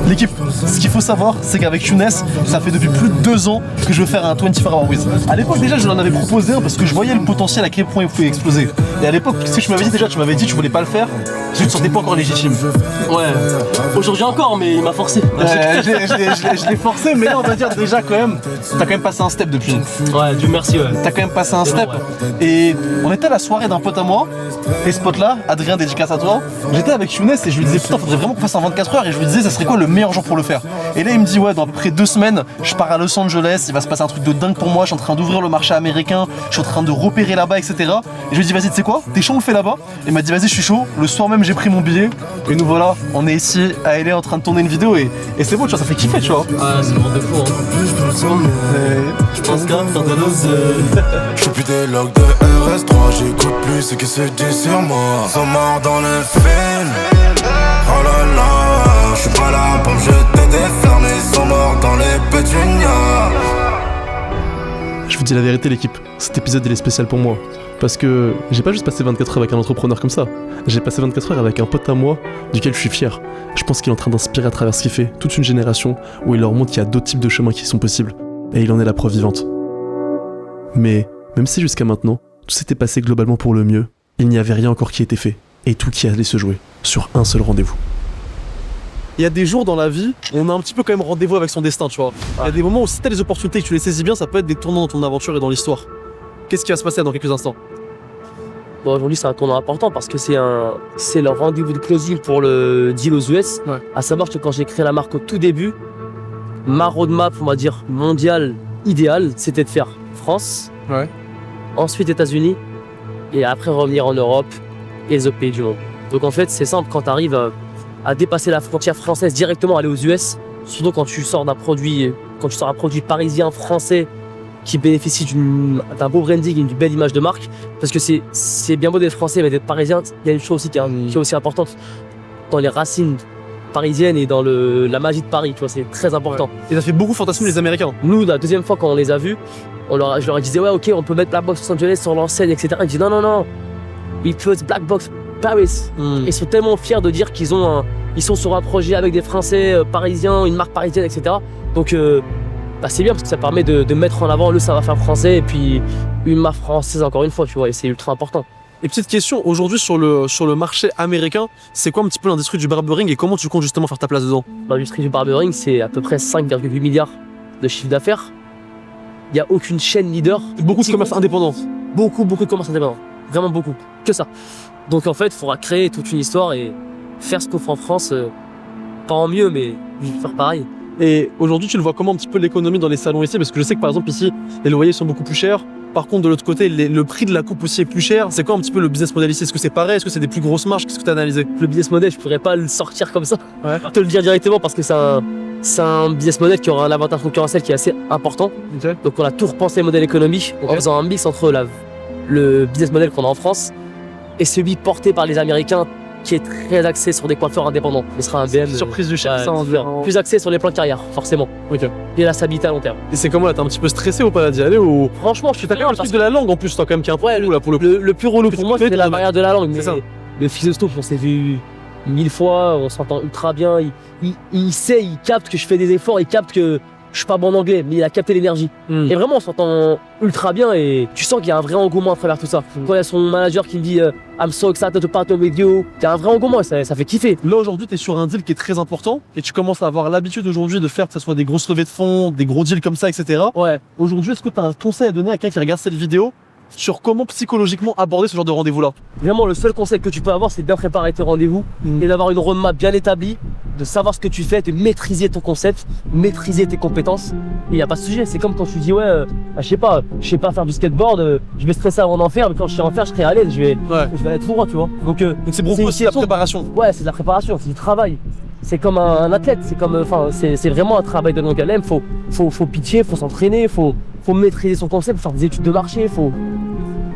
Speaker 1: L'équipe, ce qu'il faut savoir, c'est qu'avec Younes, ça fait depuis plus de 2 ans que je veux faire un 24 Hour With. À l'époque, déjà, je l'en avais proposé un parce que je voyais le potentiel à quel point il pouvait exploser. Et à l'époque, ce que tu m'avais dit déjà, tu m'avais dit que tu voulais pas le faire, parce que tu te sentais pas encore légitime.
Speaker 2: Ouais, aujourd'hui encore, mais il m'a forcé.
Speaker 1: Je l'ai forcé, mais là, on va dire déjà quand même, t'as quand même passé un step depuis.
Speaker 2: Ouais, Dieu merci, ouais.
Speaker 1: T'as quand même passé un step.
Speaker 2: Ouais.
Speaker 1: Et on était à la soirée d'un pote à moi, et ce pote-là, Adrien, dédicace à toi, j'étais avec Younes et je lui disais, putain, faudrait vraiment qu'on fasse un 24 heures, et je lui disais, ça serait quoi le meilleur jour pour le faire? Et là, il me dit, ouais, dans à peu près 2 semaines, je pars à Los Angeles, il va se passer un truc de dingue pour moi, je suis en train d'ouvrir le marché américain, je suis en train de repérer là-bas, etc. Et je lui dis, vas-y, tu sais quoi, t'es chaud, on le fait là-bas? Et il m'a dit, vas-y, je suis chaud. Le soir même, j'ai pris mon billet, et nous voilà, on est ici à LA en train de tourner une vidéo, et c'est beau, tu vois, ça fait kiffer, tu vois.
Speaker 2: Ouais, c'est le monde de fou, hein. Je pense qu'à faire de l'ose.
Speaker 6: Je suis plus des logs de RS3, j'écoute plus ce qui se dit sur moi. Ils sont morts dans le film. Oh là là, je suis pas là pour me jeter des fleurs, mais ils sont morts dans les pétunias.
Speaker 1: Je vous dis la vérité, l'équipe, cet épisode il est spécial pour moi. Parce que j'ai pas juste passé 24 heures avec un entrepreneur comme ça. J'ai passé 24 heures avec un pote à moi duquel je suis fier. Je pense qu'il est en train d'inspirer à travers ce qu'il fait toute une génération où il leur montre qu'il y a d'autres types de chemins qui sont possibles. Et il en est la preuve vivante. Mais même si jusqu'à maintenant, tout s'était passé globalement pour le mieux, il n'y avait rien encore qui était fait. Et tout qui allait se jouer sur un seul rendez-vous.
Speaker 3: Il y a des jours dans la vie où on a un petit peu quand même rendez-vous avec son destin, tu vois. Il y a des moments où si t'as les opportunités et que tu les saisis bien, ça peut être des tournants dans ton aventure et dans l'histoire. Qu'est-ce qui va se passer dans quelques instants?
Speaker 2: Bon, aujourd'hui, c'est un tournant important parce que c'est le rendez-vous de closing pour le deal aux US.
Speaker 3: Ouais.
Speaker 2: À savoir que quand j'ai créé la marque au tout début, ma roadmap, on va dire, mondiale, idéale, c'était de faire France, ensuite États-Unis, et après revenir en Europe et les autres pays du monde. Donc en fait, c'est simple, quand tu arrives à dépasser la frontière française directement, aller aux US, surtout quand tu sors un produit parisien, français, qui bénéficie d'un beau branding et d'une belle image de marque, parce que c'est bien beau d'être français, mais d'être parisien, il y a une chose aussi qui est aussi importante dans les racines parisiennes et dans la magie de Paris, tu vois, c'est très important.
Speaker 3: Ouais. Et ça fait beaucoup fantasmer les Américains.
Speaker 2: Nous, la deuxième fois quand on les a vus, je leur disais, ouais, ok, on peut mettre Black Box Los Angeles sur l'enseigne, etc. Ils disent, non, we close Black Box Paris. Ils sont tellement fiers de dire qu'ils sont sur un projet avec des Français parisiens, une marque parisienne, etc. Donc, c'est bien parce que ça permet de mettre en avant le savoir-faire français et puis une marque française encore une fois, tu vois, et c'est ultra important.
Speaker 3: Et petite question, aujourd'hui sur le marché américain, c'est quoi un petit peu l'industrie du barbering et comment tu comptes justement faire ta place dedans?
Speaker 2: L'industrie du barbering, c'est à peu près 5,8 milliards de chiffre d'affaires. Il n'y a aucune chaîne leader.
Speaker 3: Beaucoup de commerces indépendants.
Speaker 2: Beaucoup de commerces indépendants. Vraiment beaucoup. Que ça. Donc en fait, il faudra créer toute une histoire et faire ce qu'on fait en France, pas en mieux, mais faire pareil.
Speaker 3: Et aujourd'hui, tu le vois comment un petit peu l'économie dans les salons ici? Parce que je sais que par exemple ici, les loyers sont beaucoup plus chers. Par contre, de l'autre côté, le prix de la coupe aussi est plus cher. C'est quoi un petit peu le business model ici? Est-ce que c'est pareil? Est-ce que c'est des plus grosses marges? Qu'est-ce que tu as analysé?
Speaker 2: Le business model, je pourrais pas le sortir comme ça. Ouais. Te le dire directement parce que c'est un business model qui aura un avantage concurrentiel qui est assez important. Okay. Donc on a tout repensé le modèle économique en faisant un mix entre le business model qu'on a en France et celui porté par les Américains
Speaker 7: qui est très axé sur des coiffeurs indépendants. Il sera un BM.
Speaker 3: Surprise du chef, ça, on dirait.
Speaker 7: Plus axé sur les plans de carrière, forcément.
Speaker 3: Ok.
Speaker 7: Et la stabilité à long terme.
Speaker 3: Et c'est comment là, t'es un petit peu stressé ou pas d'y aller ou...
Speaker 7: Franchement, je suis
Speaker 3: T'as quand même le truc de la langue en plus, toi quand même qui est un peu relou, là pour le coup.
Speaker 7: Le plus relou pour moi, c'est la barrière de la langue.
Speaker 3: C'est ça.
Speaker 7: Le fils de Snoop, on s'est vu 1000 fois, on s'entend ultra bien. Il sait, il capte que je fais des efforts, il capte que je suis pas bon en anglais, mais il a capté l'énergie. Et vraiment, on s'entend ultra bien et tu sens qu'il y a un vrai engouement à travers tout ça. Quand il y a son manager qui me dit I'm so excited to partner with you, il y a un vrai engouement et ça fait kiffer.
Speaker 3: Là aujourd'hui, t'es sur un deal qui est très important et tu commences à avoir l'habitude aujourd'hui de faire que ce soit des grosses levées de fonds, des gros deals comme ça, etc.
Speaker 7: Ouais.
Speaker 3: Aujourd'hui, est-ce que t'as un conseil à donner à quelqu'un qui regarde cette vidéo sur comment psychologiquement aborder ce genre de rendez-vous-là?
Speaker 7: Vraiment, le seul conseil que tu peux avoir, c'est de bien préparer tes rendez-vous et d'avoir une roadmap bien établie, de savoir ce que tu fais, de maîtriser ton concept, maîtriser tes compétences. Il n'y a pas de sujet. C'est comme quand tu dis, ouais, je sais pas faire du skateboard, je vais stresser avant d'en faire, mais quand je sais en faire, je serai à l'aise, je vais aller tout droit, tu vois. Donc
Speaker 3: c'est beaucoup aussi la préparation.
Speaker 7: Ouais, c'est de la préparation, c'est du travail. C'est comme un athlète, c'est vraiment un travail de longue haleine. Faut pitcher, faut s'entraîner, faut maîtriser son concept, faire des études de marché, faut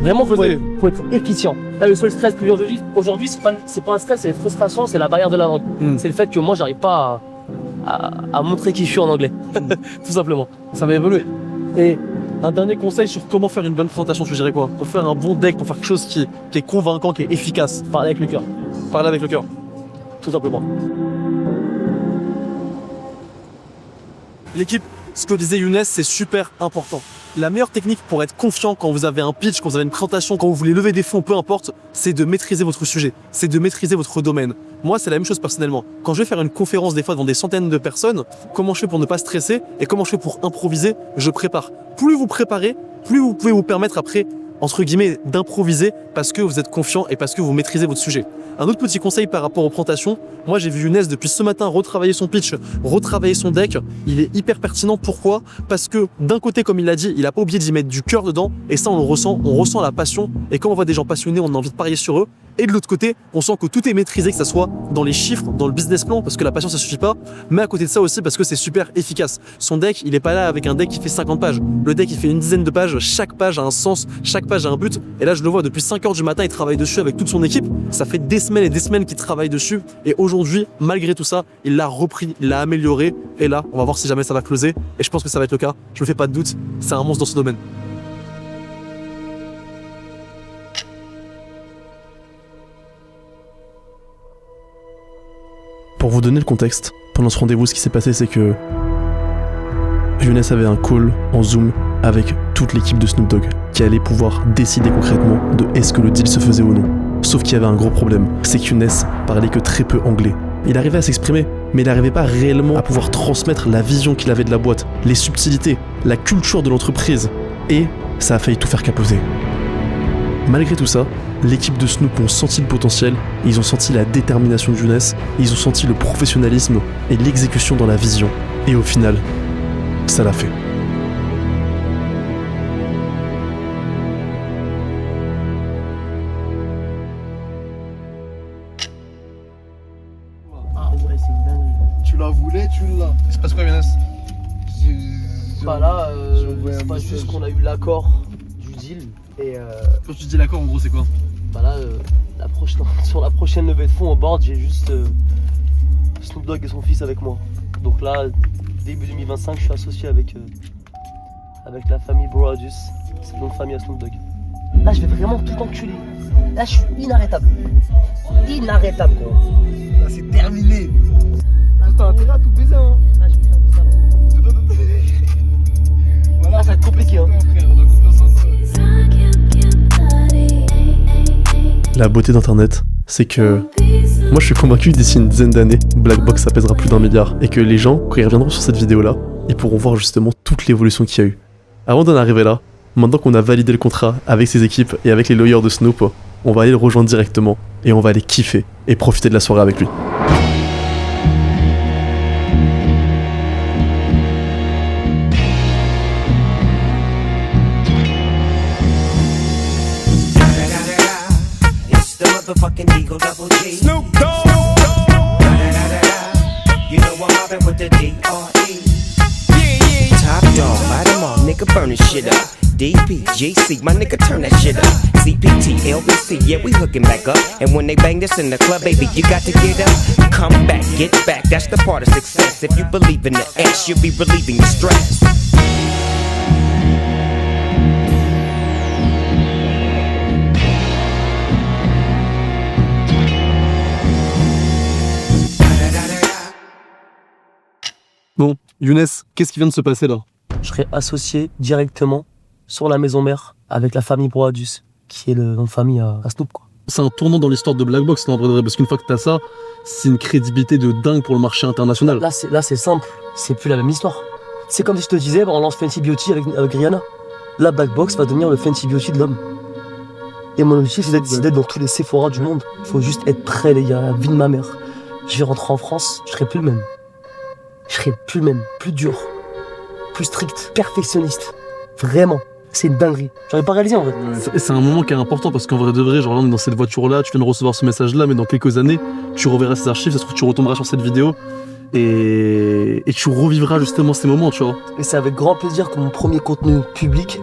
Speaker 7: être efficient. Là, le seul stress que j'ai aujourd'hui, c'est pas un stress, c'est une frustration, c'est la barrière de la langue. C'est le fait que moi, j'arrive pas à montrer qui je suis en anglais, tout simplement.
Speaker 3: Ça va évoluer. Et un dernier conseil sur comment faire une bonne présentation, tu dirais quoi? Pour faire un bon deck, pour faire quelque chose qui est convaincant, qui est efficace.
Speaker 7: Parler avec le cœur.
Speaker 3: Parler avec le cœur.
Speaker 7: Tout simplement.
Speaker 3: L'équipe, ce que disait Younes, c'est super important. La meilleure technique pour être confiant quand vous avez un pitch, quand vous avez une présentation, quand vous voulez lever des fonds, peu importe, c'est de maîtriser votre sujet, c'est de maîtriser votre domaine. Moi, c'est la même chose personnellement. Quand je vais faire une conférence des fois devant des centaines de personnes, comment je fais pour ne pas stresser et comment je fais pour improviser, je prépare. Plus vous préparez, plus vous pouvez vous permettre après, entre guillemets, d'improviser parce que vous êtes confiant et parce que vous maîtrisez votre sujet. Un autre petit conseil par rapport aux présentations, moi j'ai vu Younes depuis ce matin retravailler son pitch, retravailler son deck, il est hyper pertinent. Pourquoi? Parce que d'un côté, comme il l'a dit, il a pas oublié d'y mettre du cœur dedans et ça on ressent la passion et quand on voit des gens passionnés, on a envie de parier sur eux. Et de l'autre côté, on sent que tout est maîtrisé, que ça soit dans les chiffres, dans le business plan, parce que la passion ça suffit pas, mais à côté de ça aussi parce que c'est super efficace. Son deck, il est pas là avec un deck qui fait 50 pages. Le deck, il fait une dizaine de pages, chaque page a un sens, chaque page a un but. Et là, je le vois depuis 5 heures du matin, il travaille dessus avec toute son équipe. Ça fait des semaines et des semaines qu'il travaille dessus. Et aujourd'hui, malgré tout ça, il l'a repris, il l'a amélioré. Et là, on va voir si jamais ça va closer. Et je pense que ça va être le cas. Je me fais pas de doute, c'est un monstre dans ce domaine.
Speaker 1: Pour vous donner le contexte, pendant ce rendez-vous, ce qui s'est passé, c'est que Younes avait un call en Zoom avec toute l'équipe de Snoop Dogg qui allait pouvoir décider concrètement de est-ce que le deal se faisait ou non. Sauf qu'il y avait un gros problème, c'est que Younes parlait que très peu anglais. Il arrivait à s'exprimer, mais il n'arrivait pas réellement à pouvoir transmettre la vision qu'il avait de la boîte, les subtilités, la culture de l'entreprise. Et ça a failli tout faire capoter. Malgré tout ça, l'équipe de Snoop ont senti le potentiel, ils ont senti la détermination de Younes, ils ont senti le professionnalisme et l'exécution dans la vision. Et au final, ça l'a fait.
Speaker 5: Tu la voulais, tu l'as.
Speaker 3: Il se passe quoi, Younes?
Speaker 7: Bah là,
Speaker 5: envoyé
Speaker 7: c'est
Speaker 5: un
Speaker 7: pas
Speaker 5: message.
Speaker 7: juste qu'on a eu l'accord du deal et
Speaker 3: Quand tu dis l'accord, en gros, c'est quoi?
Speaker 7: bah là, sur la prochaine levée de fonds au board, j'ai juste Snoop Dogg et son fils avec moi. Donc là, début 2025, je suis associé avec la famille Broadus. C'est le nom de famille à Snoop Dogg. Là, je vais vraiment tout enculer. Là, je suis inarrêtable. Inarrêtable, quoi.
Speaker 5: Là, c'est terminé. T'as intérêt à tout baiser, hein.
Speaker 7: Là, je vais faire ça, là.
Speaker 5: Voilà,
Speaker 7: Là, ça va être compliqué, hein.
Speaker 5: frère, on a confiance en toi.
Speaker 1: La beauté d'Internet, c'est que moi je suis convaincu que d'ici une dizaine d'années, Black Box ça pèsera plus d'1 milliard et que les gens, quand ils reviendront sur cette vidéo-là, ils pourront voir justement toute l'évolution qu'il y a eu. Avant d'en arriver là, maintenant qu'on a validé le contrat avec ses équipes et avec les lawyers de Snoop, on va aller le rejoindre directement et on va aller kiffer et profiter de la soirée avec lui.
Speaker 8: It's the motherfucking Eagle Double G.
Speaker 6: Snoop Dogg.
Speaker 8: You know I'm mobbing with the D.R.E. Top dog, light 'em all, nigga burn this shit up. DP, GC, my nigga, turn that shit up. CPT, LBC, yeah, we hooking back up. And when they bang this in the club, baby, you got to get up. Come back, get back, that's the part of success. If you believe in the X, you'll be relieving your stress.
Speaker 3: Bon, Younes, qu'est-ce qui vient de se passer là?
Speaker 2: Je serai associé directement sur la maison mère avec la famille Broadus, qui est le nom de famille à Snoop, quoi.
Speaker 3: C'est un tournant dans l'histoire de Black Box, en vrai de vrai, parce qu'une fois que t'as ça, c'est une crédibilité de dingue pour le marché international.
Speaker 2: Là, c'est simple, c'est plus la même histoire. C'est comme si je te disais, on lance Fenty Beauty avec Rihanna. Là, Black Box va devenir le Fenty Beauty de l'homme. Et mon objectif, c'est d'être dans tous les Sephora du monde. Il faut juste être prêt, les gars, la vie de ma mère. Je vais rentrer en France, je serai plus le même. Je serai plus le même, plus dur, plus strict, perfectionniste. Vraiment, c'est une dinguerie. J'aurais pas réalisé en vrai.
Speaker 3: C'est un moment qui est important parce qu'en vrai de vrai, genre là on est dans cette voiture-là, tu viens de recevoir ce message-là, mais dans quelques années, tu reverras ces archives, ça se trouve tu retomberas sur cette vidéo et tu revivras justement ces moments, tu vois.
Speaker 2: Et c'est avec grand plaisir que mon premier contenu public,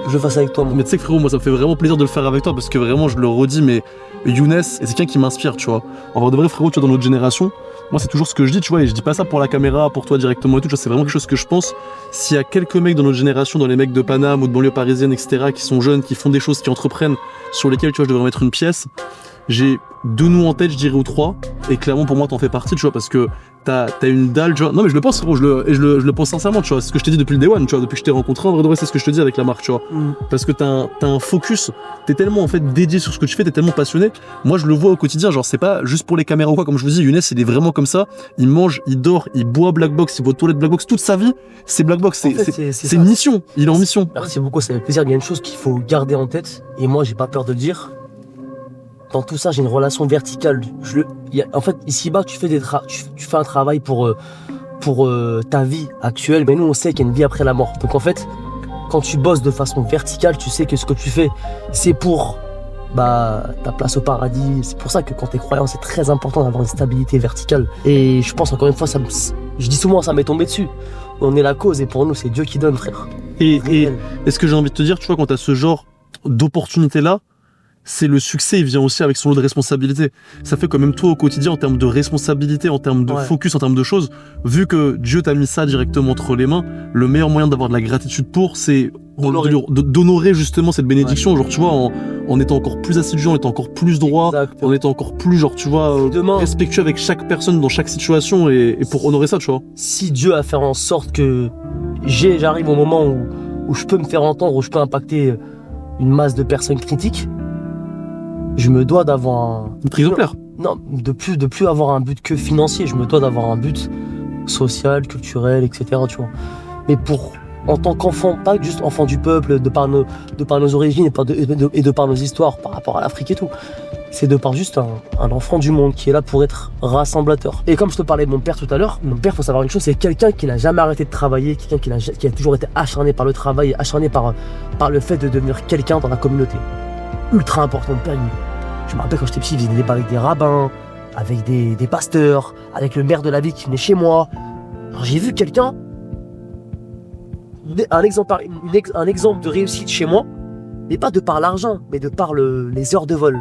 Speaker 2: je le fasse avec toi.
Speaker 3: Mais tu sais que frérot, moi ça me fait vraiment plaisir de le faire avec toi parce que vraiment, je le redis, mais Younes, c'est quelqu'un qui m'inspire, tu vois. En vrai de vrai, frérot, tu vois, dans notre génération, moi c'est toujours ce que je dis, tu vois, et je dis pas ça pour la caméra, pour toi directement et tout, tu vois, c'est vraiment quelque chose que je pense. S'il y a quelques mecs dans notre génération, dans les mecs de Paname ou de banlieue parisienne, etc., qui sont jeunes, qui font des choses, qui entreprennent, sur lesquelles, tu vois, je devrais mettre une pièce, j'ai deux noms en tête, je dirais, ou trois, et clairement pour moi t'en fais partie, tu vois, parce que t'as une dalle, tu vois. Non mais je le pense, frérot, je le pense sincèrement, tu vois, c'est ce que je t'ai dit depuis le day one, tu vois, depuis que je t'ai rencontré, en vrai de vrai, c'est ce que je te dis avec la marque, tu vois. Parce que t'as un focus, t'es tellement en fait dédié sur ce que tu fais, t'es tellement passionné. Moi je le vois au quotidien, genre c'est pas juste pour les caméras ou quoi, comme je vous dis, Younes il est vraiment comme ça, il mange, il dort, il boit Black Box, il va aux toilettes Black Box, toute sa vie, c'est Black Box, c'est une mission, il est en mission.
Speaker 2: Merci beaucoup, c'est avec plaisir, il y a une chose qu'il faut garder en tête, et moi j'ai pas peur de le dire. Dans tout ça, j'ai une relation verticale. En fait, ici-bas, tu fais un travail pour ta vie actuelle, mais nous, on sait qu'il y a une vie après la mort. Donc en fait, quand tu bosses de façon verticale, tu sais que ce que tu fais, c'est pour ta place au paradis. C'est pour ça que quand t'es croyant, c'est très important d'avoir une stabilité verticale. Et je pense, encore une fois, je dis souvent, ça m'est tombé dessus. On est la cause, et pour nous, c'est Dieu qui donne, frère.
Speaker 3: Et est-ce que j'ai envie de te dire, tu vois, quand t'as ce genre d'opportunité-là, c'est le succès, il vient aussi avec son lot de responsabilité. Ça fait quand même toi au quotidien en termes de responsabilité, en termes de focus, en termes de choses. Vu que Dieu t'a mis ça directement entre les mains, le meilleur moyen d'avoir de la gratitude c'est d'honorer justement cette bénédiction. Genre tu vois, en étant encore plus assidu, en étant encore plus droit, en étant encore plus genre tu vois respectueux avec chaque personne dans chaque situation et pour honorer ça, tu vois.
Speaker 2: Si Dieu a fait en sorte que j'arrive au moment où je peux me faire entendre, où je peux impacter une masse de personnes critiques, je me dois d'avoir
Speaker 3: un très exemplaire.
Speaker 2: Non, de plus avoir un but que financier. Je me dois d'avoir un but social, culturel, etc. Tu vois. Mais en tant qu'enfant, pas juste enfant du peuple, de par nos origines et de par nos histoires par rapport à l'Afrique et tout. C'est de par juste un enfant du monde qui est là pour être rassemblateur. Et comme je te parlais de mon père tout à l'heure, mon père, faut savoir une chose, c'est quelqu'un qui n'a jamais arrêté de travailler, quelqu'un qui a toujours été acharné par le travail, acharné par le fait de devenir quelqu'un dans la communauté. Ultra important. Mon père, je me rappelle quand j'étais petit, il faisait des débats avec des rabbins, avec des pasteurs, avec le maire de la ville qui venait chez moi. Alors j'ai vu quelqu'un, un exemple de réussite chez moi, mais pas de par l'argent, mais de par les heures de vol,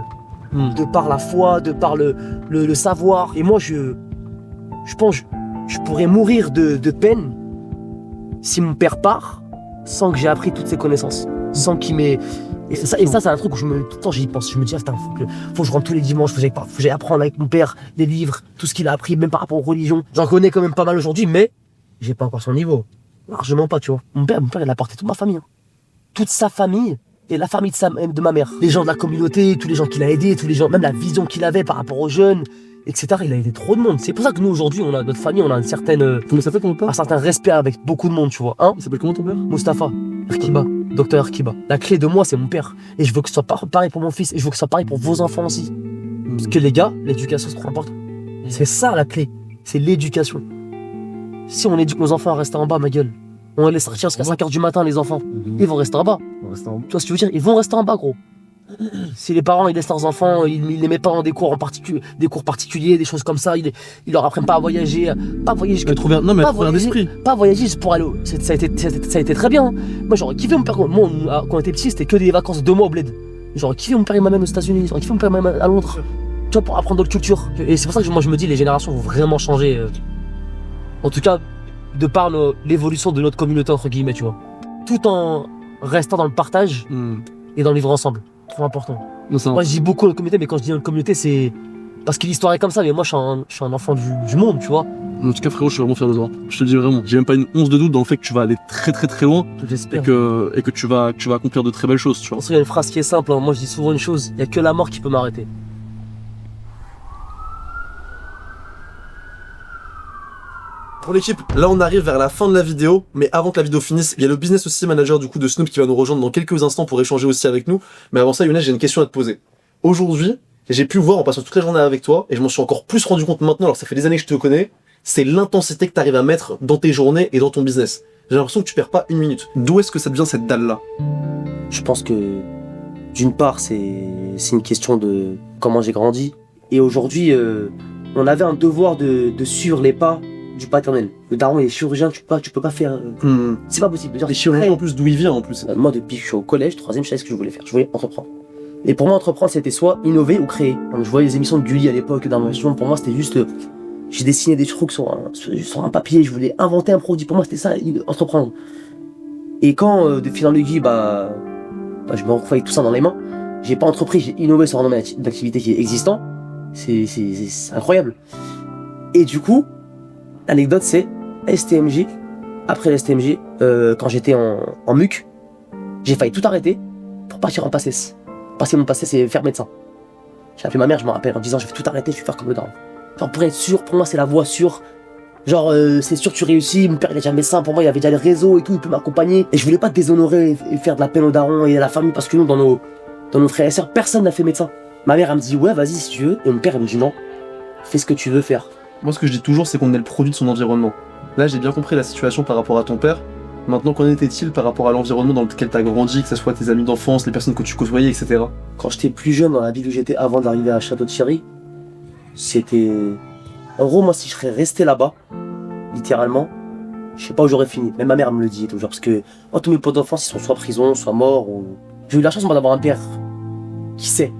Speaker 2: de par la foi, de par le savoir. Et moi, je pense que je pourrais mourir de peine si mon père part sans que j'ai appris toutes ces connaissances, sans qu'il m'ait... Et ça, c'est un truc où tout le temps j'y pense. Je me dis, faut que je rentre tous les dimanches, faut que j'aille apprendre avec mon père les livres, tout ce qu'il a appris, même par rapport aux religions. J'en connais quand même pas mal aujourd'hui, mais j'ai pas encore son niveau. Largement pas, tu vois. Mon père, il a porté toute ma famille. Hein. Toute sa famille et la famille de ma mère. Les gens de la communauté, tous les gens qu'il a aidés, tous les gens, même la vision qu'il avait par rapport aux jeunes, etc. Il a aidé trop de monde. C'est pour ça que nous, aujourd'hui, notre famille, on a une certaine...
Speaker 3: Comment ça fait ton père ?
Speaker 2: Un certain respect avec beaucoup de monde, tu vois. Hein ?
Speaker 3: Il s'appelle comment ton père ?
Speaker 2: Mustapha Erkiba. Docteur Erkiba. La clé de moi, c'est mon père. Et je veux que ce soit pareil pour mon fils. Et je veux que ce soit pareil pour vos enfants aussi. Parce que les gars, l'éducation, c'est trop important. C'est ça la clé. C'est l'éducation. Si on éduque nos enfants à rester en bas, ma gueule, on les laisse sortir jusqu'à 5h du matin, les enfants. Ils vont rester en bas. Tu vois ce que je veux dire ? Ils vont rester en bas, gros.
Speaker 7: Si les parents ils laissent leurs enfants, ils les mettent pas dans des cours particuliers, des choses comme ça, ils leur apprennent pas à voyager, pas voyager.
Speaker 3: Mais trouver un esprit.
Speaker 7: Pas voyager juste pour aller. Ça a été très bien. Hein. Moi j'aurais kiffé mon père. Moi quand on était petit c'était que des vacances de 2 mois au bled. J'aurais kiffé mon père et ma mère aux États-Unis, j'aurais kiffé mon père et ma mère à Londres. Tu vois, pour apprendre d'autres cultures. Et c'est pour ça que moi je me dis les générations vont vraiment changer. En tout cas, de par l'évolution de notre communauté entre guillemets, tu vois. Tout en restant dans le partage et dans le vivre ensemble. Trop important. Moi je dis beaucoup notre communauté, mais quand je dis notre communauté c'est parce que l'histoire est comme ça, mais moi je suis un enfant du monde, tu vois.
Speaker 3: En tout cas frérot, je suis vraiment fier de toi. Je te le dis vraiment, j'ai même pas une once de doute dans le fait que tu vas aller très très très loin.
Speaker 7: J'espère.
Speaker 3: Et que tu vas accomplir de très belles choses, tu vois.
Speaker 7: Il y a une phrase qui est simple, hein. Moi je dis souvent une chose, il y a que la mort qui peut m'arrêter.
Speaker 3: Pour l'équipe, là on arrive vers la fin de la vidéo, mais avant que la vidéo finisse, il y a le business aussi manager du coup de Snoop qui va nous rejoindre dans quelques instants pour échanger aussi avec nous. Mais avant ça, Younes, j'ai une question à te poser. Aujourd'hui, j'ai pu voir en passant toute la journée avec toi, et je m'en suis encore plus rendu compte maintenant, alors ça fait des années que je te connais, c'est l'intensité que tu arrives à mettre dans tes journées et dans ton business. J'ai l'impression que tu perds pas une minute. D'où est-ce que ça devient cette dalle-là?
Speaker 7: Je pense que d'une part c'est une question de comment j'ai grandi, et aujourd'hui on avait un devoir de suivre les pas du paternel. Le daron il est chirurgien, tu peux pas faire. C'est pas possible.
Speaker 3: Les chirurgiens en plus, d'où il vient en plus.
Speaker 7: Moi depuis que je suis au collège, 3ème, je savais ce que je voulais faire. Je voulais entreprendre. Et pour moi entreprendre c'était soit innover ou créer. Quand je voyais les émissions de Gulli à l'époque d'innovation, pour moi c'était juste j'ai dessiné des trucs sur un papier, je voulais inventer un produit. Pour moi c'était ça, entreprendre. Et quand de fil en aiguille, je me retrouvais avec tout ça dans les mains. J'ai pas entrepris, j'ai innové sur un domaine d'activité qui est existant. C'est incroyable. Et du coup, l'anecdote c'est STMJ. Après la STMJ, quand j'étais en MUC, j'ai failli tout arrêter pour partir en PACES. Parce que mon PACES c'est faire médecin. J'ai appelé ma mère, je me rappelle, en disant je vais tout arrêter, je vais faire comme le daron. Genre pour être sûr, pour moi c'est la voie sûre. Genre c'est sûr tu réussis, mon père il est déjà médecin, pour moi il y avait déjà les réseaux et tout, il peut m'accompagner. Et je voulais pas déshonorer et faire de la peine aux darons et à la famille parce que nous dans nos frères et sœurs, personne n'a fait médecin. Ma mère elle me dit ouais vas-y si tu veux, et mon père il me dit non, fais ce que tu veux faire.
Speaker 3: Moi ce que je dis toujours c'est qu'on est le produit de son environnement. Là j'ai bien compris la situation par rapport à ton père. Maintenant qu'en était-il par rapport à l'environnement dans lequel tu as grandi, que ce soit tes amis d'enfance, les personnes que tu côtoyais, etc.
Speaker 7: Quand j'étais plus jeune dans la ville où j'étais avant d'arriver à Château-Thierry, c'était... En gros moi si je serais resté là-bas, littéralement, je sais pas où j'aurais fini. Même ma mère me le dit toujours, parce que tous mes potes d'enfance ils sont soit prison, soit morts. Ou... J'ai eu la chance moi d'avoir un père qui sait,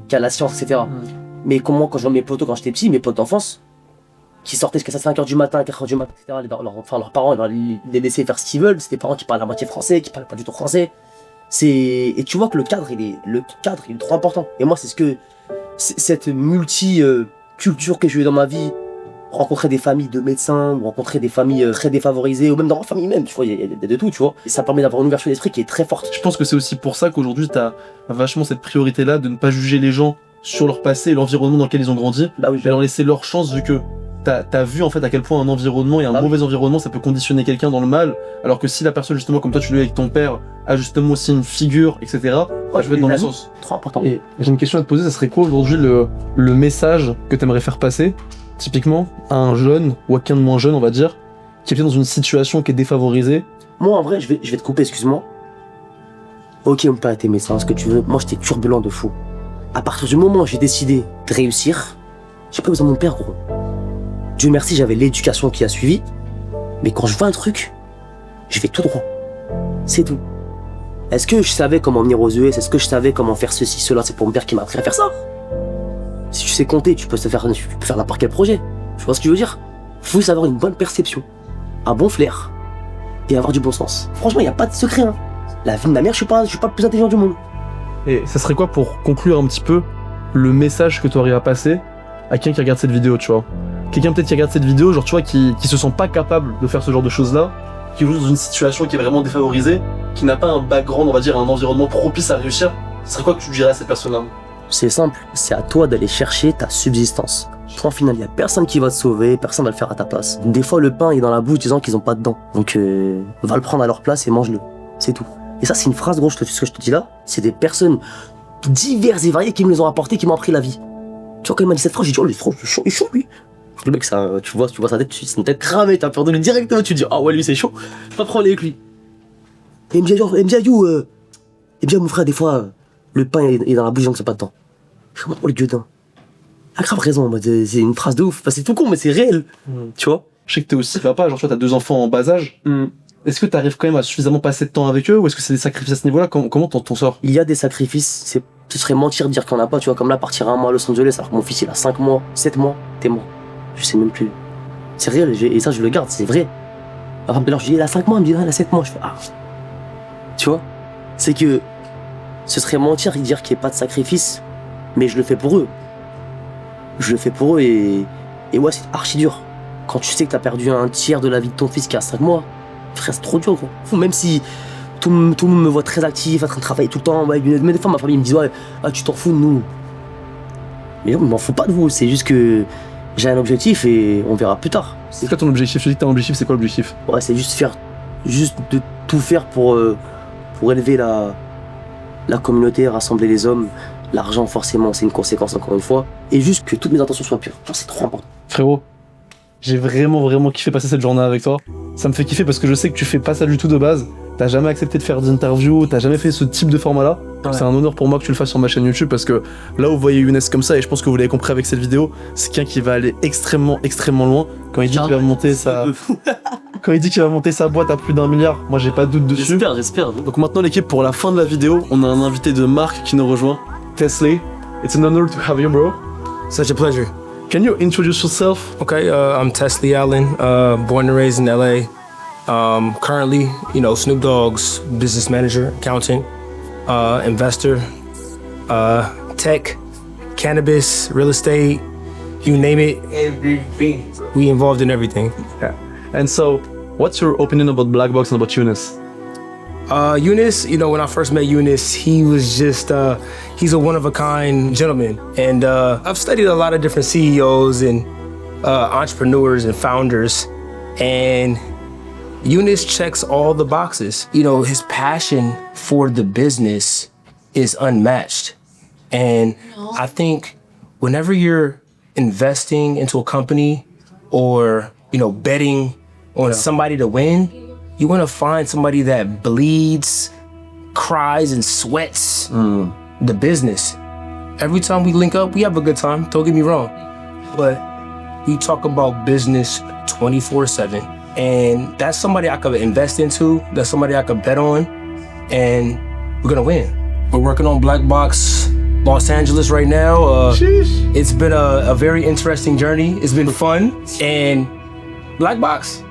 Speaker 7: qui a la science, etc. Mais comment quand je vois mes potos quand j'étais petit, mes potes d'enfance, qui sortaient jusqu'à 5h du matin, 4h du matin, etc. Leurs parents, ils les laissaient faire ce qu'ils veulent. C'est des parents qui parlent à moitié français, qui parlent pas du tout français. Et tu vois que le cadre, il est trop important. Et moi, cette multi-culture que j'ai eue dans ma vie, rencontrer des familles de médecins, ou rencontrer des familles très défavorisées, ou même dans ma famille même, tu vois, il y a de tout, tu vois. Et ça permet d'avoir une ouverture d'esprit qui est très forte.
Speaker 3: Je pense que c'est aussi pour ça qu'aujourd'hui, t'as vachement cette priorité-là de ne pas juger les gens sur leur passé et l'environnement dans lequel ils ont grandi,
Speaker 7: oui,
Speaker 3: mais leur laisser leur chance vu que t'as vu en fait à quel point un environnement et un mauvais environnement ça peut conditionner quelqu'un dans le mal, alors que si la personne justement comme toi tu l'as avec ton père a justement aussi une figure etc, je vais être dans le sens.
Speaker 7: Trop important.
Speaker 3: Et j'ai une question à te poser, ça serait quoi aujourd'hui le message que t'aimerais faire passer typiquement à un jeune ou à quelqu'un de moins jeune on va dire, qui est dans une situation qui est défavorisée?
Speaker 7: Moi en vrai je vais te couper, excuse-moi. Ok mon père était médecin, ce que tu veux, moi j'étais turbulent de fou. À partir du moment où j'ai décidé de réussir, j'ai pas besoin de mon père gros. Dieu merci, j'avais l'éducation qui a suivi, mais quand je vois un truc, je vais tout droit. C'est tout. Est-ce que je savais comment venir aux US? Est-ce que je savais comment faire ceci, cela? C'est pour mon père qui m'a appris à faire ça. Si tu sais compter, tu peux faire n'importe quel projet. Tu vois ce que je veux dire? Faut juste avoir une bonne perception, un bon flair, et avoir du bon sens. Franchement, il n'y a pas de secret. Hein. La vie de ma mère, je suis pas le plus intelligent du monde.
Speaker 3: Et ça serait quoi pour conclure un petit peu le message que tu aurais à passer à quelqu'un qui regarde cette vidéo, tu vois? Quelqu'un peut-être qui regarde cette vidéo, genre tu vois, qui se sent pas capable de faire ce genre de choses-là, qui est dans une situation qui est vraiment défavorisée, qui n'a pas un background, on va dire, un environnement propice à réussir, ce serait quoi que tu dirais à cette personne-là?
Speaker 7: C'est simple, c'est à toi d'aller chercher ta subsistance. Point final, il n'y a personne qui va te sauver, personne va le faire à ta place. Des fois, le pain est dans la bouche disant qu'ils ont pas de dents. Donc, va le prendre à leur place et mange-le. C'est tout. Et ça, c'est une phrase, gros, ce que je te dis là, c'est des personnes diverses et variées qui me les ont apportées, qui m'ont appris la vie. Tu vois, quand il m'a dit cette phrase, j'ai dit, oh, il est chaud, lui. Le mec, ça, tu vois sa tête, c'est une tête cramée, t'as peur de lui directement, tu te dis, ah ouais, lui, c'est chaud, je vais pas prendre avec lui. Et il me dit, mon frère, des fois, le pain est dans la bouche, donc c'est pas dedans. Je suis en mode, oh le dieu d'un. Ah, grave raison, en mode, c'est une phrase de ouf. Enfin, c'est tout con, mais c'est réel. Tu vois?
Speaker 3: Je sais que t'es aussi papa, genre tu vois, t'as 2 enfants en bas âge. Est-ce que t'arrives quand même à suffisamment passer de temps avec eux ou est-ce que c'est des sacrifices à ce niveau-là? Comment t'en sors?
Speaker 7: Il y a des sacrifices, ce serait mentir de dire qu'il n'y en a pas, tu vois, comme là, partir un mois à Los Angeles, alors que mon fils il a 5 mois, 7 mois, t'es mort. Je sais même plus. C'est réel, et ça je le garde, c'est vrai. Alors, je lui dis, il a 5 mois, il me dit, non, il a 7 mois, je fais, ah. Tu vois? C'est que ce serait mentir de dire qu'il n'y ait pas de sacrifice, mais je le fais pour eux. Je le fais pour eux et ouais, c'est archi dur. Quand tu sais que t'as perdu un tiers de la vie de ton fils qui a 5 mois, frère, c'est trop dur, quoi. Même si tout le monde me voit très actif, en train de travailler tout le temps, ouais, mais des fois ma famille me dit, ouais, ah, tu t'en fous de nous. Mais non, je m'en fous pas de vous, c'est juste que j'ai un objectif et on verra plus tard.
Speaker 3: C'est quoi ton objectif? Je dis que t'as un objectif, c'est quoi l'objectif?
Speaker 7: Ouais, c'est juste de tout faire pour élever la communauté, rassembler les hommes. L'argent, forcément, c'est une conséquence, encore une fois. Et juste que toutes mes intentions soient pures. C'est trop important.
Speaker 3: Frérot, j'ai vraiment kiffé passer cette journée avec toi. Ça me fait kiffer parce que je sais que tu fais pas ça du tout de base. T'as jamais accepté de faire des interviews, t'as jamais fait ce type de format-là. Ouais. C'est un honneur pour moi que tu le fasses sur ma chaîne YouTube parce que là où vous voyez Younes comme ça, et je pense que vous l'avez compris avec cette vidéo, c'est quelqu'un qui va aller extrêmement loin. Quand il dit qu'il va monter Quand il dit qu'il va monter sa boîte à plus d'1 milliard, moi j'ai pas de doute dessus.
Speaker 7: J'espère.
Speaker 3: Donc maintenant l'équipe, pour la fin de la vidéo, on a un invité de marque qui nous rejoint, Tesla. It's an honor to have you, bro.
Speaker 9: Such a pleasure.
Speaker 3: Can you introduce yourself?
Speaker 9: Okay, I'm Tesla Allen, born and raised in LA. Currently, Snoop Dogg's business manager, accountant, investor, tech, cannabis, real estate, you name it. Everything. We involved in everything.
Speaker 3: Yeah. And so, what's your opinion about Black Box and about Younes?
Speaker 9: Younes, when I first met Younes, he was just, he's a one-of-a-kind gentleman. And I've studied a lot of different CEOs and entrepreneurs and founders. And Younes checks all the boxes. His passion for the business is unmatched. And I think whenever you're investing into a company or, betting on somebody to win, you want to find somebody that bleeds, cries, and sweats the business. Every time we link up, we have a good time, don't get me wrong. But we talk about business 24/7. And that's somebody I could invest into, that's somebody I could bet on, and we're gonna win. We're working on Black Box Los Angeles right now. It's been a very interesting journey. It's been fun. And Black Box,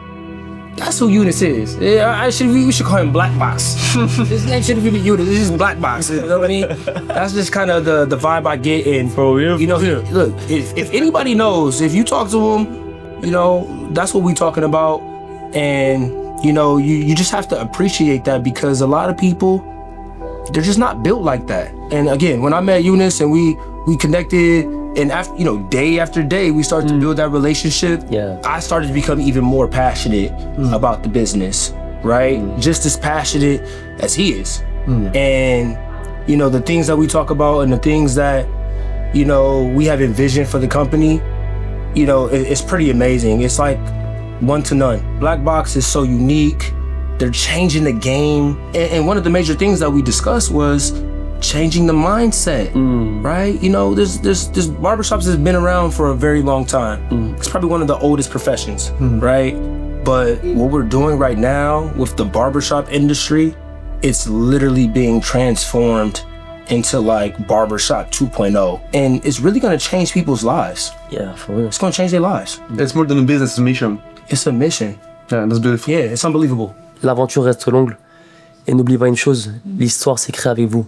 Speaker 9: that's who Younes is. Yeah, we should call him Black Box. His name shouldn't be Younes, it's just Black Box. You know what I mean? That's just kind of the vibe I get. And look, if anybody knows, if you talk to him, that's what we're talking about. And you just have to appreciate that because a lot of people, they're just not built like that. And again, when I met Younes and we connected, and after day after day we started to build that relationship, I started to become even more passionate about the business, right? Just as passionate as he is. And the things that we talk about and the things that we have envisioned for the company, it's pretty amazing. It's like one to none. Black Box is so unique. They're changing the game. And one of the major things that we discussed was changing the mindset, right? There's barbershops that's been around for a very long time. It's probably one of the oldest professions, right? But what we're doing right now with the barbershop industry, it's literally being transformed into like barbershop 2.0. And it's really gonna change people's lives.
Speaker 7: Yeah, for real.
Speaker 9: It's gonna change their lives.
Speaker 3: It's more than a business, it's a mission.
Speaker 9: It's a mission.
Speaker 3: Yeah, that's beautiful.
Speaker 9: Yeah, it's unbelievable.
Speaker 7: L'aventure reste longue. Et n'oubliez pas une chose, l'histoire s'écrit avec vous.